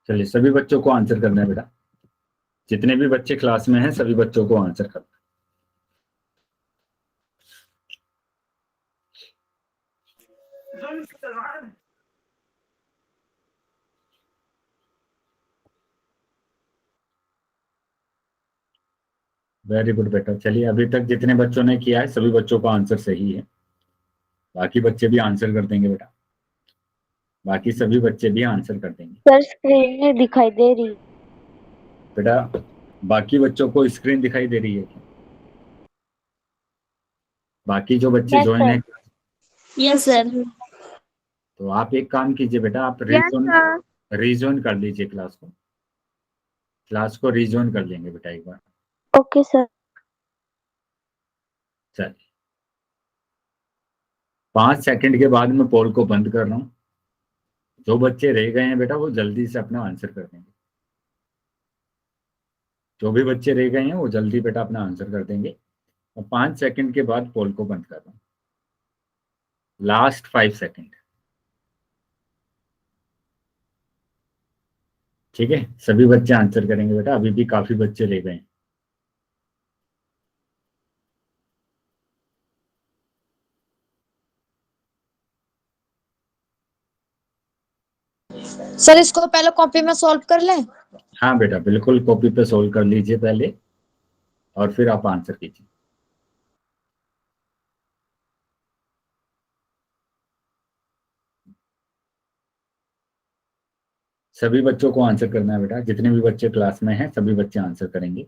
चलिए, सभी बच्चों को आंसर करना है बेटा, जितने भी बच्चे क्लास में हैं सभी बच्चों को आंसर करना है। वेरी गुड बेटा। चलिए, अभी तक जितने बच्चों ने किया है सभी बच्चों का आंसर सही है। बाकी बच्चे भी आंसर कर देंगे बेटा, बाकी सभी बच्चे भी आंसर कर देंगे सर स्क्रीन में दिखाई दे रही। बेटा। बाकी बच्चों को स्क्रीन दिखाई दे रही है क्या? बाकी जो बच्चे Yes, ज्वाइन है, यस सर। तो आप एक काम कीजिए बेटा, आप रीजॉइन कर लीजिए क्लास को रीजॉइन कर लेंगे बेटा एक बार। Okay sir. चलिए, 5 सेकंड के बाद मैं पोल को बंद कर रहा हूँ। जो बच्चे रह गए हैं बेटा वो जल्दी से अपना आंसर कर देंगे। जो भी बच्चे रह गए हैं वो जल्दी बेटा अपना आंसर कर देंगे। और 5 सेकंड के बाद पोल को बंद कर रहा हूँ। Last 5 second. ठीक है, सभी बच्चे आंसर करेंगे बेटा, अभी भी काफी बच्चे रह गए हैं। सर इसको पहले कॉपी में सॉल्व कर लें। हाँ बेटा, बिल्कुल कॉपी पे सोल्व कर लीजिए पहले, और फिर आप आंसर कीजिए। सभी बच्चों को आंसर करना है बेटा, जितने भी बच्चे क्लास में हैं सभी बच्चे आंसर करेंगे।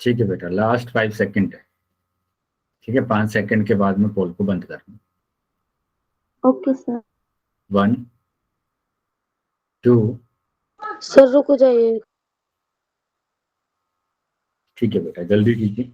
ठीक है बेटा, लास्ट 5 सेकंड है। ठीक है, 5 सेकंड के बाद मैं पोल को बंद कर रहा हूँ। Okay sir. 1 2। सर रुक जाइए। ठीक है बेटा, जल्दी कीजिए।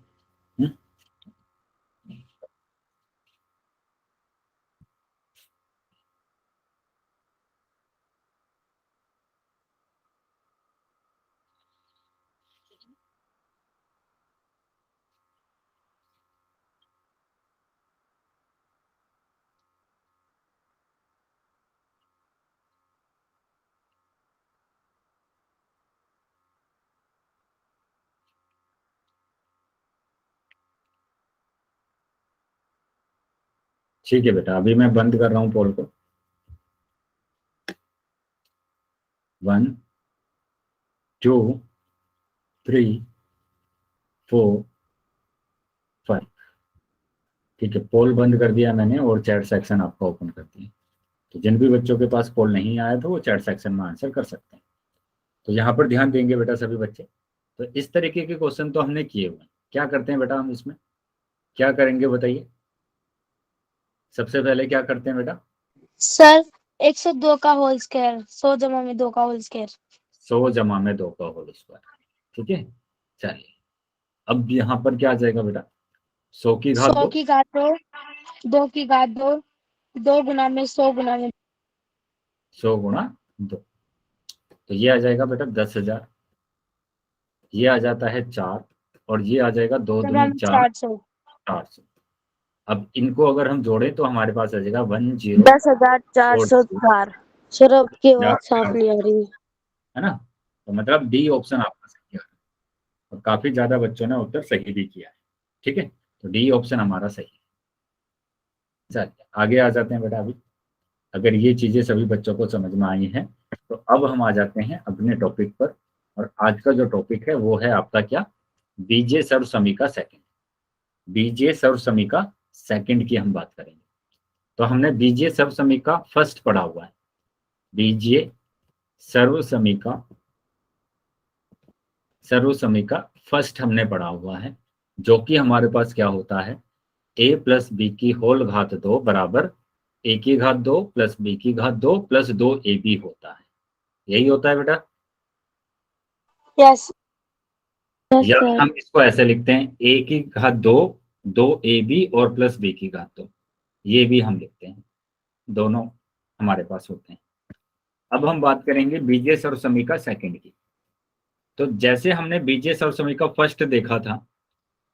ठीक है बेटा, अभी मैं बंद कर रहा हूँ पोल को। 1 2 3 4 5। ठीक है, पोल बंद कर दिया मैंने, और चैट सेक्शन आपका ओपन कर दिया। तो जिन भी बच्चों के पास पोल नहीं आया तो वो चैट सेक्शन में आंसर कर सकते हैं। तो यहाँ पर ध्यान देंगे बेटा सभी बच्चे। तो इस तरीके के क्वेश्चन तो हमने किए हुए हैं। क्या करते हैं बेटा हम इसमें, क्या करेंगे बताइए? सबसे पहले क्या करते हैं बेटा? सर 102 का होल स्क्वायर 100 जमा में 2 का होल स्क्वायर। 100 जमा में 2 का होल स्क्वायर। ठीक है, चलिए अब यहाँ पर क्या आ जाएगा बेटा? 100 की घात 100 2। की घात 2 2 की घात 2 2 गुना में 100 गुना में 100 गुणा 2, तो ये आ जाएगा बेटा 10,000। ये आ जाता है 4, और ये आ जाएगा 2 जमा दूनी में 4, 400। 400। अब इनको अगर हम जोड़ें तो हमारे पास आ जाएगा 10। 10,404। सर अब की आवाज साफ नहीं आ रही। है ना? तो मतलब डी ऑप्शन आपका सही है, और काफी ज्यादा बच्चों ने उत्तर सही भी किया है। ठीक है, तो डी ऑप्शन हमारा सही है। चलिए आगे आ जाते हैं बेटा। अभी अगर ये चीजें सभी बच्चों को समझ में आई हैं तो अब हम आ जाते हैं अपने टॉपिक पर। और आज का जो टॉपिक है वो है आपका क्या? बीजे सर्व समीका सेकंड। बीजे सर्व समीका सेकंड की हम बात करेंगे। तो हमने बीजीय सर्वसमीका फर्स्ट पढ़ा हुआ है, बीजीय सर्वसमीका फर्स्ट हमने पढ़ा हुआ है, जो कि हमारे पास क्या होता है, a प्लस बी की होल घात 2 बराबर a की घात 2 प्लस b की घात 2 प्लस 2ab होता है। यही होता है बेटा। यस या sir. हम इसको ऐसे लिखते हैं a की घात 2 2ab और प्लस b की घात 2, ये भी हम लिखते हैं, दोनों हमारे पास होते हैं। अब हम बात करेंगे बीजीय सर्वसमीका सेकंड की। तो जैसे हमने बीजीय सर्वसमीका फर्स्ट देखा था,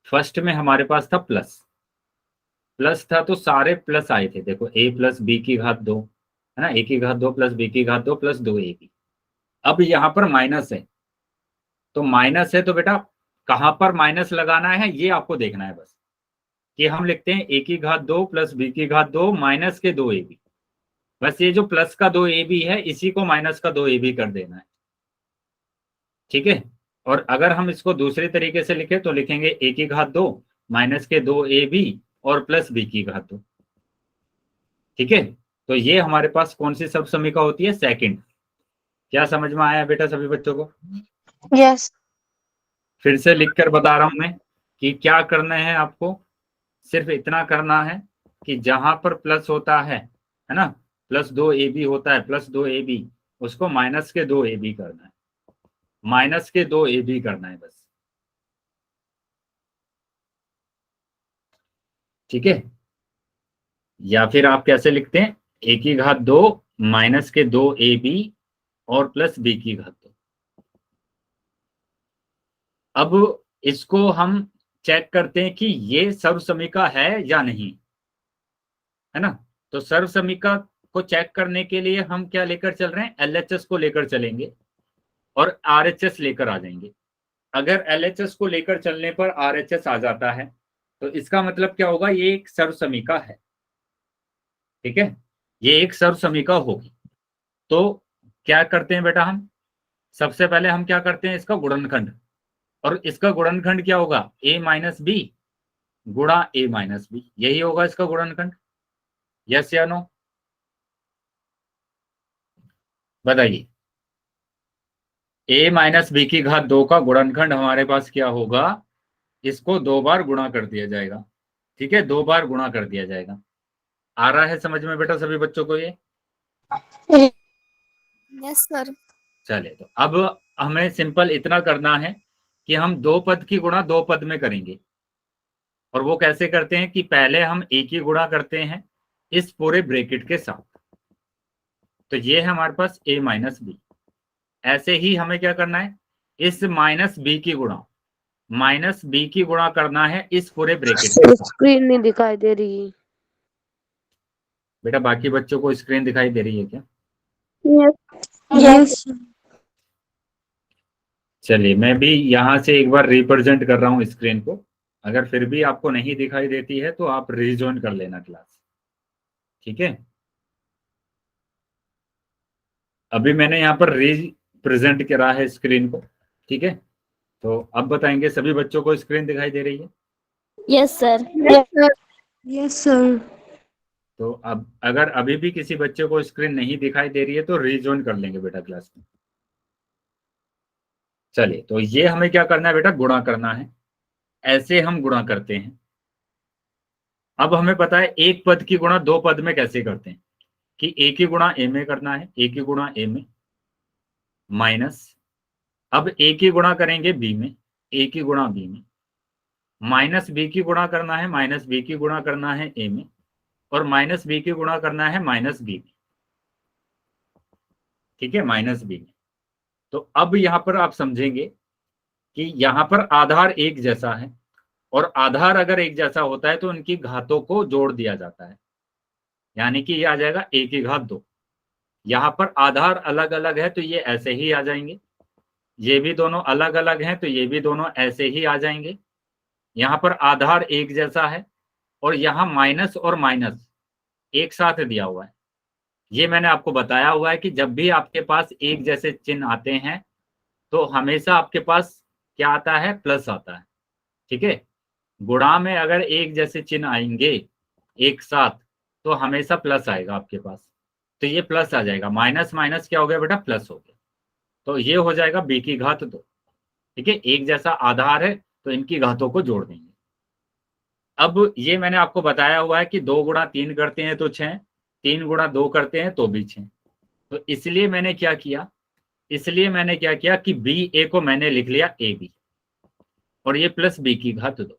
फर्स्ट में हमारे पास था प्लस था, तो सारे प्लस आए थे। देखो a प्लस बी की घात 2 है ना, a की घात 2 प्लस b की घात 2 प्लस 2ab। अब यहाँ पर माइनस है, तो माइनस है तो बेटा कहां पर माइनस लगाना है ये आपको देखना है बस, कि हम लिखते हैं a की घात 2 प्लस b की घात 2 माइनस के 2ab। बस ये जो प्लस का 2ab है इसी को माइनस का 2ab कर देना है, ठीक है। और अगर हम इसको दूसरे तरीके से लिखें तो लिखेंगे a की घात 2 माइनस के 2ab और प्लस b की घात 2, ठीक है। तो ये हमारे पास कौन सी सर्वसमीका होती है, सेकंड। क्या समझ में आया बेटा सभी बच्चों को? यस फिर से लिखकर बता रहा हूं मैं कि क्या करना है आपको, सिर्फ इतना करना है कि जहां पर प्लस होता है ना, प्लस 2ab होता है, प्लस 2ab, उसको माइनस के 2ab करना है, माइनस के 2ab करना है बस, ठीक है। या फिर आप कैसे लिखते हैं, a की घात 2 माइनस के 2ab और प्लस b की घात 2। अब इसको हम चेक करते हैं कि ये सर्वसमीका है या नहीं, है ना। तो सर्वसमीका को चेक करने के लिए हम क्या लेकर चल रहे हैं, एलएचएस को लेकर चलेंगे और आरएचएस लेकर आ जाएंगे। अगर एलएचएस को लेकर चलने पर आरएचएस आ जाता है तो इसका मतलब क्या होगा, ये एक सर्वसमीका है, ठीक है, ये एक सर्वसमीका होगी। तो क्या करते हैं बेटा, हम सबसे पहले हम क्या करते हैं, इसका गुणनखंड, और इसका गुणनखंड क्या होगा, a माइनस बी गुणा a माइनस बी, यही होगा इसका गुणनखंड। यस या नो, बताइए। a माइनस बी की घात 2 का गुणनखंड हमारे पास क्या होगा, इसको 2 बार गुणा कर दिया जाएगा, ठीक है, 2 बार गुणा कर दिया जाएगा। आ रहा है समझ में बेटा सभी बच्चों को ये? Yes, sir. चलिए, तो अब हमें सिंपल इतना करना है कि हम 2 पद की गुणा 2 पद में करेंगे। और वो कैसे करते हैं कि पहले हम a की गुणा करते हैं इस पूरे ब्रैकेट के साथ, तो ये है हमारे पास a माइनस बी। ऐसे ही हमें क्या करना है, इस माइनस बी की गुणा करना है इस पूरे ब्रैकेट के साथ। स्क्रीन नहीं दिखाई दे रही। बेटा बाकी बच्चों को स्क्रीन दिखाई दे रही है क्या? यस चलिए, मैं भी यहाँ से एक बार रिप्रेजेंट कर रहा हूँ स्क्रीन को, अगर फिर भी आपको नहीं दिखाई देती है तो आप रिजॉइन कर लेना क्लास, ठीक है। अभी मैंने यहाँ पर रिप्रेजेंट करा है स्क्रीन को, ठीक है। तो अब बताएंगे सभी बच्चों को स्क्रीन दिखाई दे रही है? Yes, sir. Yes, sir. तो अब अगर अभी भी किसी बच्चे को स्क्रीन नहीं दिखाई दे रही है तो रिजॉइन कर लेंगे बेटा क्लास में। चलिए, तो ये हमें क्या करना है बेटा, गुणा करना है, ऐसे हम गुणा करते हैं। अब हमें पता है एक पद की गुणा 2 पद में कैसे करते हैं, कि a की गुणा a में करना है, a की गुणा a में माइनस, अब a की गुणा करेंगे b में, a की गुणा b में माइनस b की गुणा करना है, माइनस b की गुणा करना है a में, और माइनस b की गुणा करना है माइनस b में, ठीक है, माइनस b में। तो अब यहां पर आप समझेंगे कि यहां पर आधार एक जैसा है, और आधार अगर एक जैसा होता है तो उनकी घातों को जोड़ दिया जाता है, यानी कि ये आ जाएगा a की घात 2। यहाँ पर आधार अलग अलग है तो ये ऐसे ही आ जाएंगे, ये भी दोनों अलग अलग हैं तो ये भी दोनों ऐसे ही आ जाएंगे। यहाँ पर आधार एक जैसा है और यहाँ माइनस और माइनस एक साथ दिया हुआ है। ये मैंने आपको बताया हुआ है कि जब भी आपके पास एक जैसे चिन्ह आते हैं तो हमेशा आपके पास क्या आता है, प्लस आता है, ठीक है। गुणा में अगर एक जैसे चिन्ह आएंगे एक साथ तो हमेशा प्लस आएगा आपके पास, तो ये प्लस आ जाएगा, माइनस माइनस क्या हो गया बेटा, प्लस हो गया, तो ये हो जाएगा b की घात 2। ठीक है, एक जैसा आधार है तो इनकी घातों को जोड़ देंगे। अब ये मैंने आपको बताया हुआ है कि 2 गुणा 3 करते हैं तो 6, 3 गुणा 2 करते हैं तो भी 6, तो इसलिए मैंने क्या किया, कि बी ए को मैंने लिख लिया ए बी, और ये प्लस बी की घात 2।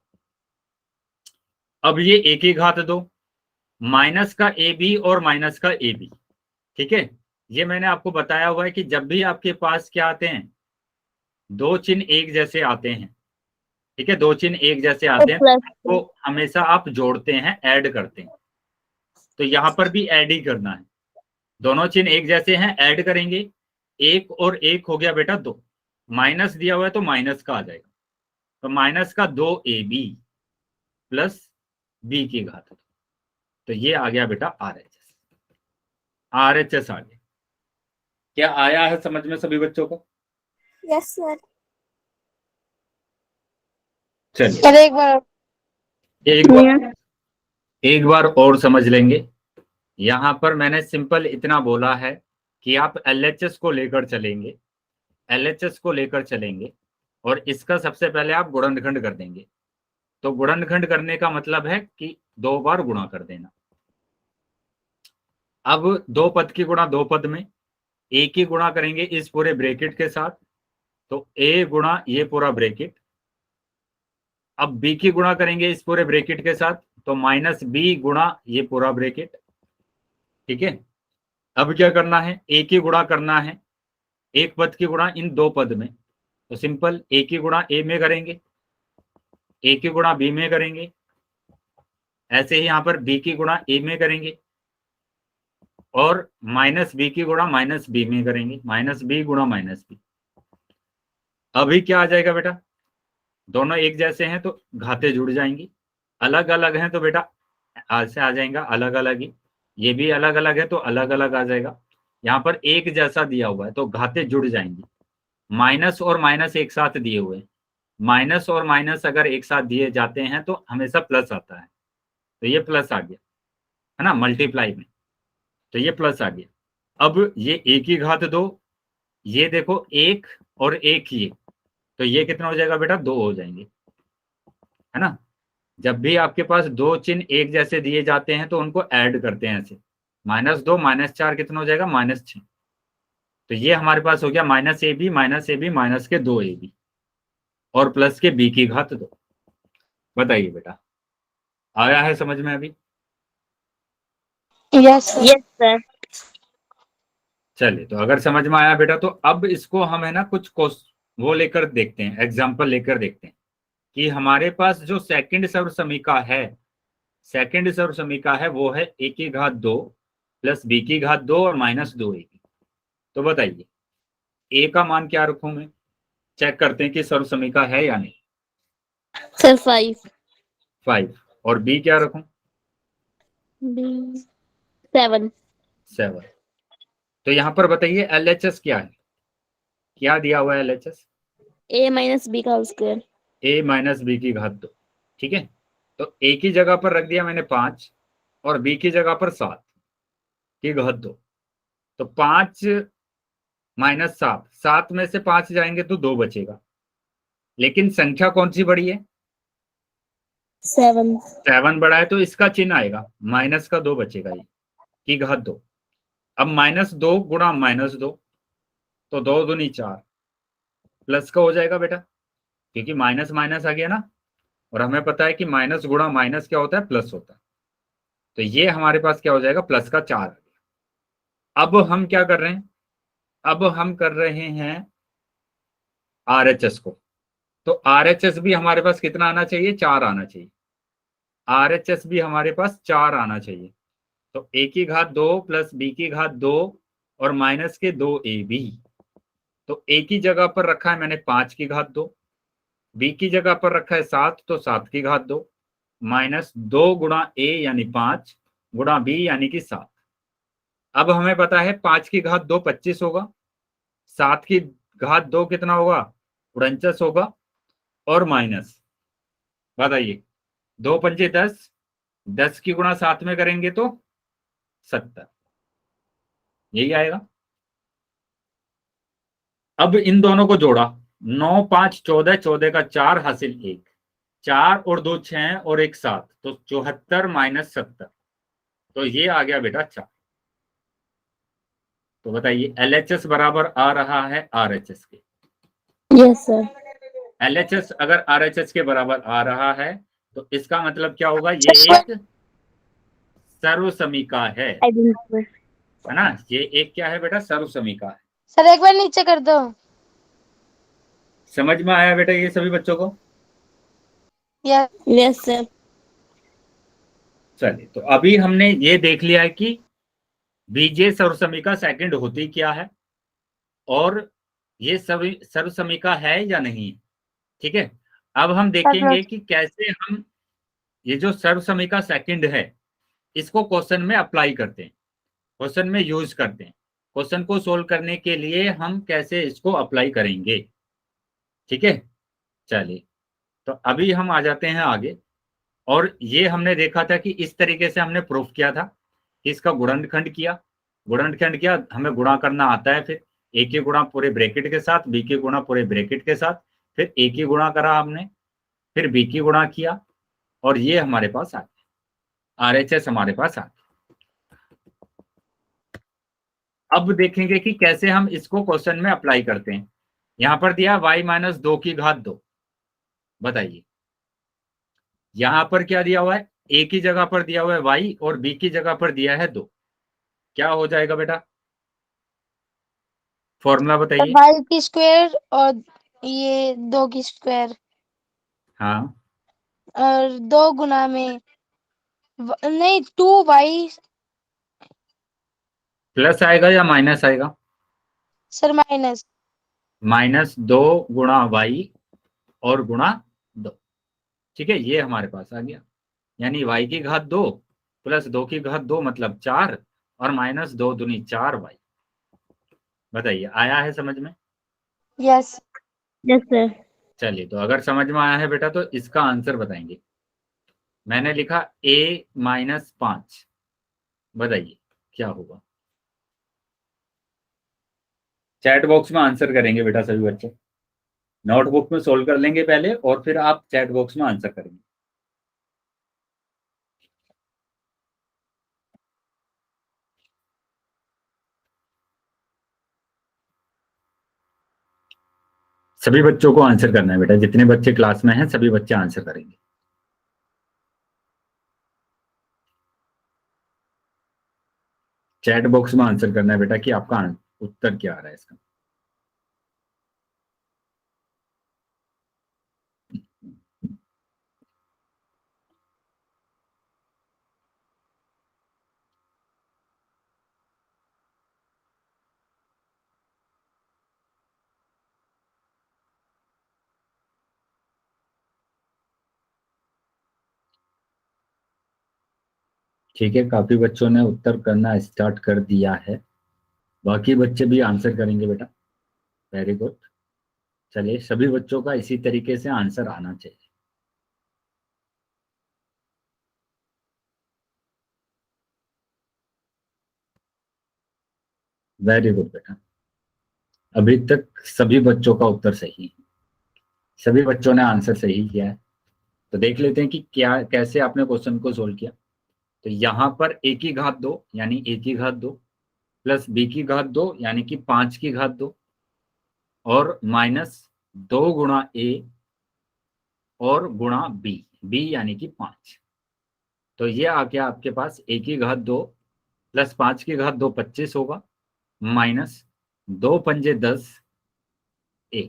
अब ये ए की घात 2 माइनस का ए बी और माइनस का ए बी। ठीक है, ये मैंने आपको बताया हुआ है कि जब भी आपके पास क्या आते हैं, दो चिन्ह एक जैसे आते हैं, ठीक है, दो चिन्ह एक जैसे आते हैं तो हमेशा आप जोड़ते हैं, ऐड करते हैं, तो यहां पर भी ऐड ही करना है, दोनों चिन्ह एक जैसे हैं, ऐड करेंगे, 1 और 1 हो गया बेटा 2, माइनस दिया हुआ है तो माइनस का आ जाएगा, तो माइनस का 2ab प्लस बी की घात, तो ये आ गया बेटा RHS आ गया। क्या आया है समझ में सभी बच्चों को? Yes sir. चलिए सर एक बार और समझ लेंगे। यहां पर मैंने सिंपल इतना बोला है कि आप LHS को लेकर चलेंगे, LHS को लेकर चलेंगे और इसका सबसे पहले आप गुणनखंड कर देंगे, तो गुणनखंड करने का मतलब है कि 2 बार गुणा कर देना। अब 2 पद की गुणा 2 पद में, ए की गुणा करेंगे इस पूरे ब्रैकेट के साथ, तो ए गुणा ये पूरा ब्रैकेट, अब बी की गुणा करेंगे इस पूरे ब्रैकेट के साथ, तो माइनस बी गुणा ये पूरा ब्रैकेट। ठीक है, अब क्या करना है, ए की गुणा करना है, एक पद की गुणा इन 2 पद में, तो सिंपल ए की गुणा ए में करेंगे, ए की गुणा बी में करेंगे, ऐसे ही यहां पर बी की गुणा ए में करेंगे और माइनस बी की गुणा माइनस बी में करेंगे, माइनस बी गुणा माइनस बी। अभी क्या आ जाएगा बेटा, दोनों एक जैसे हैं तो घातें जुड़ जाएंगी, अलग अलग हैं तो बेटा ऐसे आ जाएगा अलग अलग ही, ये भी अलग अलग है तो अलग अलग आ जाएगा, यहाँ पर एक जैसा दिया हुआ है तो घातें जुड़ जाएंगी। माइनस और माइनस एक साथ दिए हुए हैं, माइनस और माइनस अगर एक साथ दिए जाते हैं तो हमेशा प्लस आता है, तो ये प्लस आ गया है ना मल्टीप्लाई में, तो ये प्लस आ गया। अब ये ए की घात 2, ये देखो 1 और 1 ये, तो ये कितना हो जाएगा बेटा 2 हो जाएंगे, है ना। जब भी आपके पास 2 चिन्ह एक जैसे दिए जाते हैं तो उनको ऐड करते हैं ऐसे, -2 -4 कितना हो जाएगा -6, तो ये हमारे पास हो गया माइनस ए बी माइनस के 2ab और प्लस के b की घात 2। बताइए बेटा आया है समझ में अभी? Yes sir. चलिए, तो अगर समझ में आया बेटा तो अब इसको हम है ना कुछ वो लेकर देखते हैं, एग्जाम्पल लेकर देखते हैं कि हमारे पास जो सेकंड सर्वसमीका है वो है a की घात 2 प्लस b की घात 2 और -2ab। तो बताइए a का मान क्या रखूं मैं, चेक करते हैं कि सर्वसमीका है या नहीं। सर 5 और b क्या रखूं, 7 तो यहां पर बताइए LHS क्या है, क्या दिया हुआ है LHS, a माइनस b का whole square, a minus B की घात 2। ठीक है, तो a की जगह पर रख दिया मैंने 5 और b की जगह पर 7 की घात 2, तो 5 माइनस 7 में से 5 जाएंगे तो 2 बचेगा, लेकिन संख्या कौन सी बड़ी है, 7 बड़ा है तो इसका चिन्ह आएगा, माइनस का 2 बचेगा ये की घात 2। अब -2 गुणा -2 तो 2 दूनी 4 प्लस का हो जाएगा बेटा, क्योंकि माइनस माइनस आ गया ना, और हमें पता है कि माइनस गुणा माइनस क्या होता है, प्लस होता है, तो ये हमारे पास क्या हो जाएगा प्लस का 4 आ गया। अब हम क्या कर रहे हैं, अब हम कर रहे हैं RHS को, तो RHS भी हमारे पास कितना आना चाहिए, 4 आना चाहिए, RHS भी हमारे पास 4 आना चाहिए, तो a की घात 2 प्लस b की घात 2 और माइनस के 2ab, तो a की जगह पर रखा है मैंने 5 की घात 2, b की जगह पर रखा है 7 तो 7 की घात 2 -2 गुणा a यानी 5 गुणा b यानी कि 7। अब हमें पता है 5 की घात 2 25 होगा, 7 की घात 2 कितना होगा 49 होगा, और माइनस बताइए 2 पंजे 10, 10 की गुणा 7 में करेंगे तो 70, यही आएगा। अब इन दोनों को जोड़ा, 9 5 14, 14 का 4 हासिल 1, 4 और 2 6 और 1 7, तो 74 माइनस 70, तो ये आ गया बेटा 4। तो बताइए LHS बराबर आ रहा है RHS के। Yes, sir. LHS अगर RHS के बराबर आ रहा है तो इसका मतलब क्या होगा, ये एक सर्वसमीका है I didn't know. ना। ये एक क्या है बेटा, सर्वसमीका है। सर एक बार नीचे कर दो। समझ में आया बेटा ये सभी बच्चों को? Yes Yes, sir. चलिए, तो अभी हमने ये देख लिया है कि बीजे सर्वसमीका सेकंड होती क्या है और ये सभी सर्वसमीका है या नहीं। ठीक है, अब हम देखेंगे कि कैसे हम ये जो सर्वसमीका सेकंड है इसको क्वेश्चन में अप्लाई करते हैं, क्वेश्चन में यूज करते हैं। क्वेश्चन को सोल्व करने के लिए हम कैसे इसको अप्लाई करेंगे। ठीक है, चलिए, तो अभी हम आ जाते हैं आगे। और ये हमने देखा था कि इस तरीके से हमने प्रूफ किया था कि इसका गुणनखंड किया, हमें गुणा करना आता है। फिर ए की गुणा पूरे ब्रैकेट के साथ, बी की गुणा पूरे ब्रैकेट के साथ, फिर ए की गुणा करा हमने, फिर बी की गुणा किया, और ये हमारे पास आ गया, RHS हमारे पास आ गया। अब देखेंगे कि कैसे हम इसको क्वेश्चन में अप्लाई करते हैं। यहां पर दिया y माइनस 2 की घात 2, बताइए यहां पर क्या दिया हुआ है, a की जगह पर दिया हुआ है y और b की जगह पर दिया है 2, क्या हो जाएगा बेटा, फॉर्मूला बताइए। वाई की स्क्वायर और ये 2 की स्क्वायर हाँ, और 2 गुना में नहीं 2y प्लस आएगा या माइनस आएगा, सर माइनस -2 गुणा y और गुणा 2। ठीक है, ये हमारे पास आ गया, यानी y की घात 2 प्लस 2 की घात 2 मतलब 4 और -2 दूनी 4y। बताइए आया है समझ में? Yes Yes, sir. चलिए, तो अगर समझ में आया है बेटा तो इसका आंसर बताएंगे। मैंने लिखा a माइनस 5, बताइए क्या होगा। चैट बॉक्स में आंसर करेंगे बेटा सभी बच्चे, नोटबुक में सोल्व कर लेंगे पहले और फिर आप चैट बॉक्स में आंसर करेंगे। सभी बच्चों को आंसर करना है बेटा, जितने बच्चे क्लास में हैं सभी बच्चे आंसर करेंगे। चैट बॉक्स में आंसर करना है बेटा कि आपका उत्तर क्या आ रहा है इसका। ठीक है, काफी बच्चों ने उत्तर करना स्टार्ट कर दिया है, बाकी बच्चे भी आंसर करेंगे बेटा। Very good. चलिए, सभी बच्चों का इसी तरीके से आंसर आना चाहिए। वेरी गुड बेटा, अभी तक सभी बच्चों का उत्तर सही है, सभी बच्चों ने आंसर सही किया है। तो देख लेते हैं कि क्या कैसे आपने क्वेश्चन को सोल्व किया। तो यहाँ पर a की घात 2 यानी a की घात 2 प्लस b की घात 2 यानी कि 5 की घात 2 और -2 गुणा a और गुणा b यानी कि 5। तो ये आ गया आपके पास a की घात 2 प्लस 5 की घात 2 25 होगा, -2 पंजे 10 a।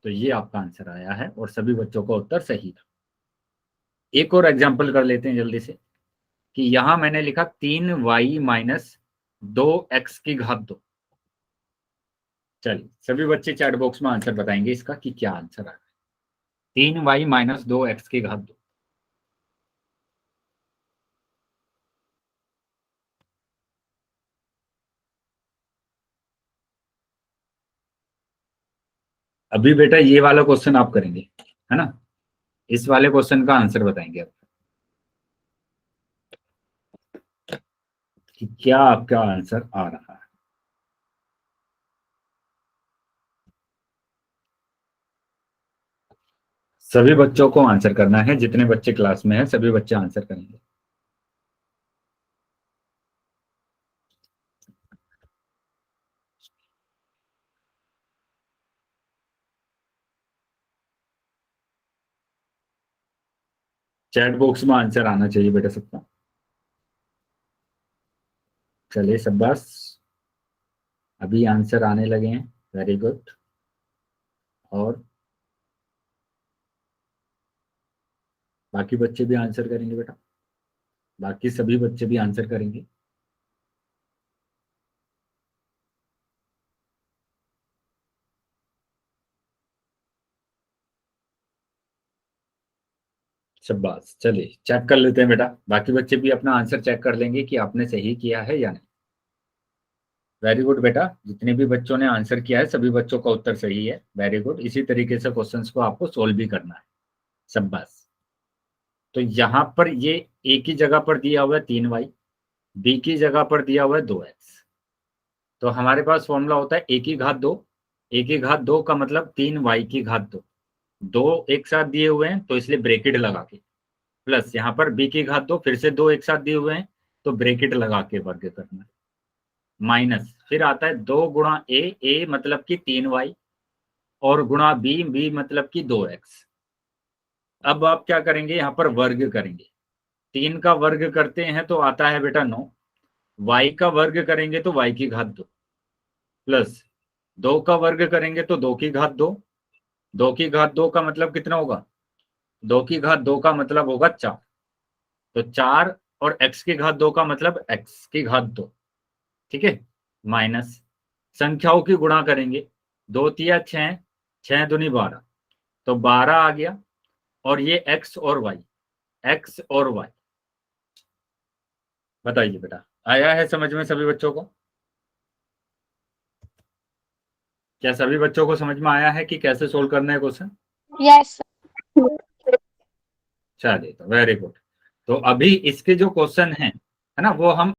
तो ये आपका आंसर आया है और सभी बच्चों का उत्तर सही था। एक और एग्जाम्पल कर लेते हैं जल्दी से कि यहां मैंने लिखा 3y माइनस 2x की घात 2। चलिए, सभी बच्चे चैट बॉक्स में आंसर बताएंगे इसका कि क्या आंसर आ रहा है। 3y माइनस 2x की घात 2। अभी बेटा ये वाला क्वेश्चन आप करेंगे, है ना, इस वाले क्वेश्चन का आंसर बताएंगे आप। क्या आपका आंसर आ रहा है? सभी बच्चों को आंसर करना है, जितने बच्चे क्लास में हैं सभी बच्चे आंसर करेंगे। चैट बॉक्स में आंसर आना चाहिए बेटा सबका। चलिए शाबाश, अभी आंसर आने लगे हैं, वेरी गुड। और बाकी बच्चे भी आंसर करेंगे बेटा, बाकी सभी बच्चे भी आंसर करेंगे। शाबाश, चलिए चेक कर लेते हैं बेटा, बाकी बच्चे भी अपना आंसर चेक कर लेंगे कि आपने सही किया है या नहीं। वेरी गुड बेटा, जितने भी बच्चों ने आंसर किया है सभी बच्चों का उत्तर सही है, वेरी गुड। इसी तरीके से क्वेश्चंस को आपको सोल्व भी करना है। शाबाश। तो यहाँ पर ये ए की जगह पर दिया हुआ है 3y, बी की जगह पर दिया हुआ है 2x। तो हमारे पास फॉर्मूला होता है ए की घात 2, ए की घात 2 का मतलब 3y की घात 2, दो एक साथ दिए हुए हैं तो इसलिए ब्रैकेट लगा के, प्लस यहाँ पर बी की घात 2 फिर से दो एक साथ दिए हुए हैं तो ब्रैकेट लगा के वर्ग करना, माइनस फिर आता है 2 गुणा ए मतलब कि 3y, और गुणा बी मतलब कि 2x। अब आप क्या करेंगे, यहाँ पर वर्ग करेंगे, 3 का वर्ग करते हैं तो आता है बेटा 9, y का वर्ग करेंगे तो y की घात 2, प्लस 2 का वर्ग करेंगे तो 2 की घात 2, 2 की घात 2 का मतलब कितना होगा, 2 की घात 2 का मतलब होगा 4, तो 4 और x की घात 2 का मतलब x की घात 2, ठीक है, माइनस संख्याओं की गुणा करेंगे, 2 तिया 6, 6 दूनी 12, तो 12 आ गया, और ये x और y, बताइए बेटा आया है समझ में सभी बच्चों को? क्या सभी बच्चों को समझ में आया है कि कैसे सोल्व करना है क्वेश्चन? यस चलिए तो वेरी गुड। तो अभी इसके जो क्वेश्चन है ना वो हम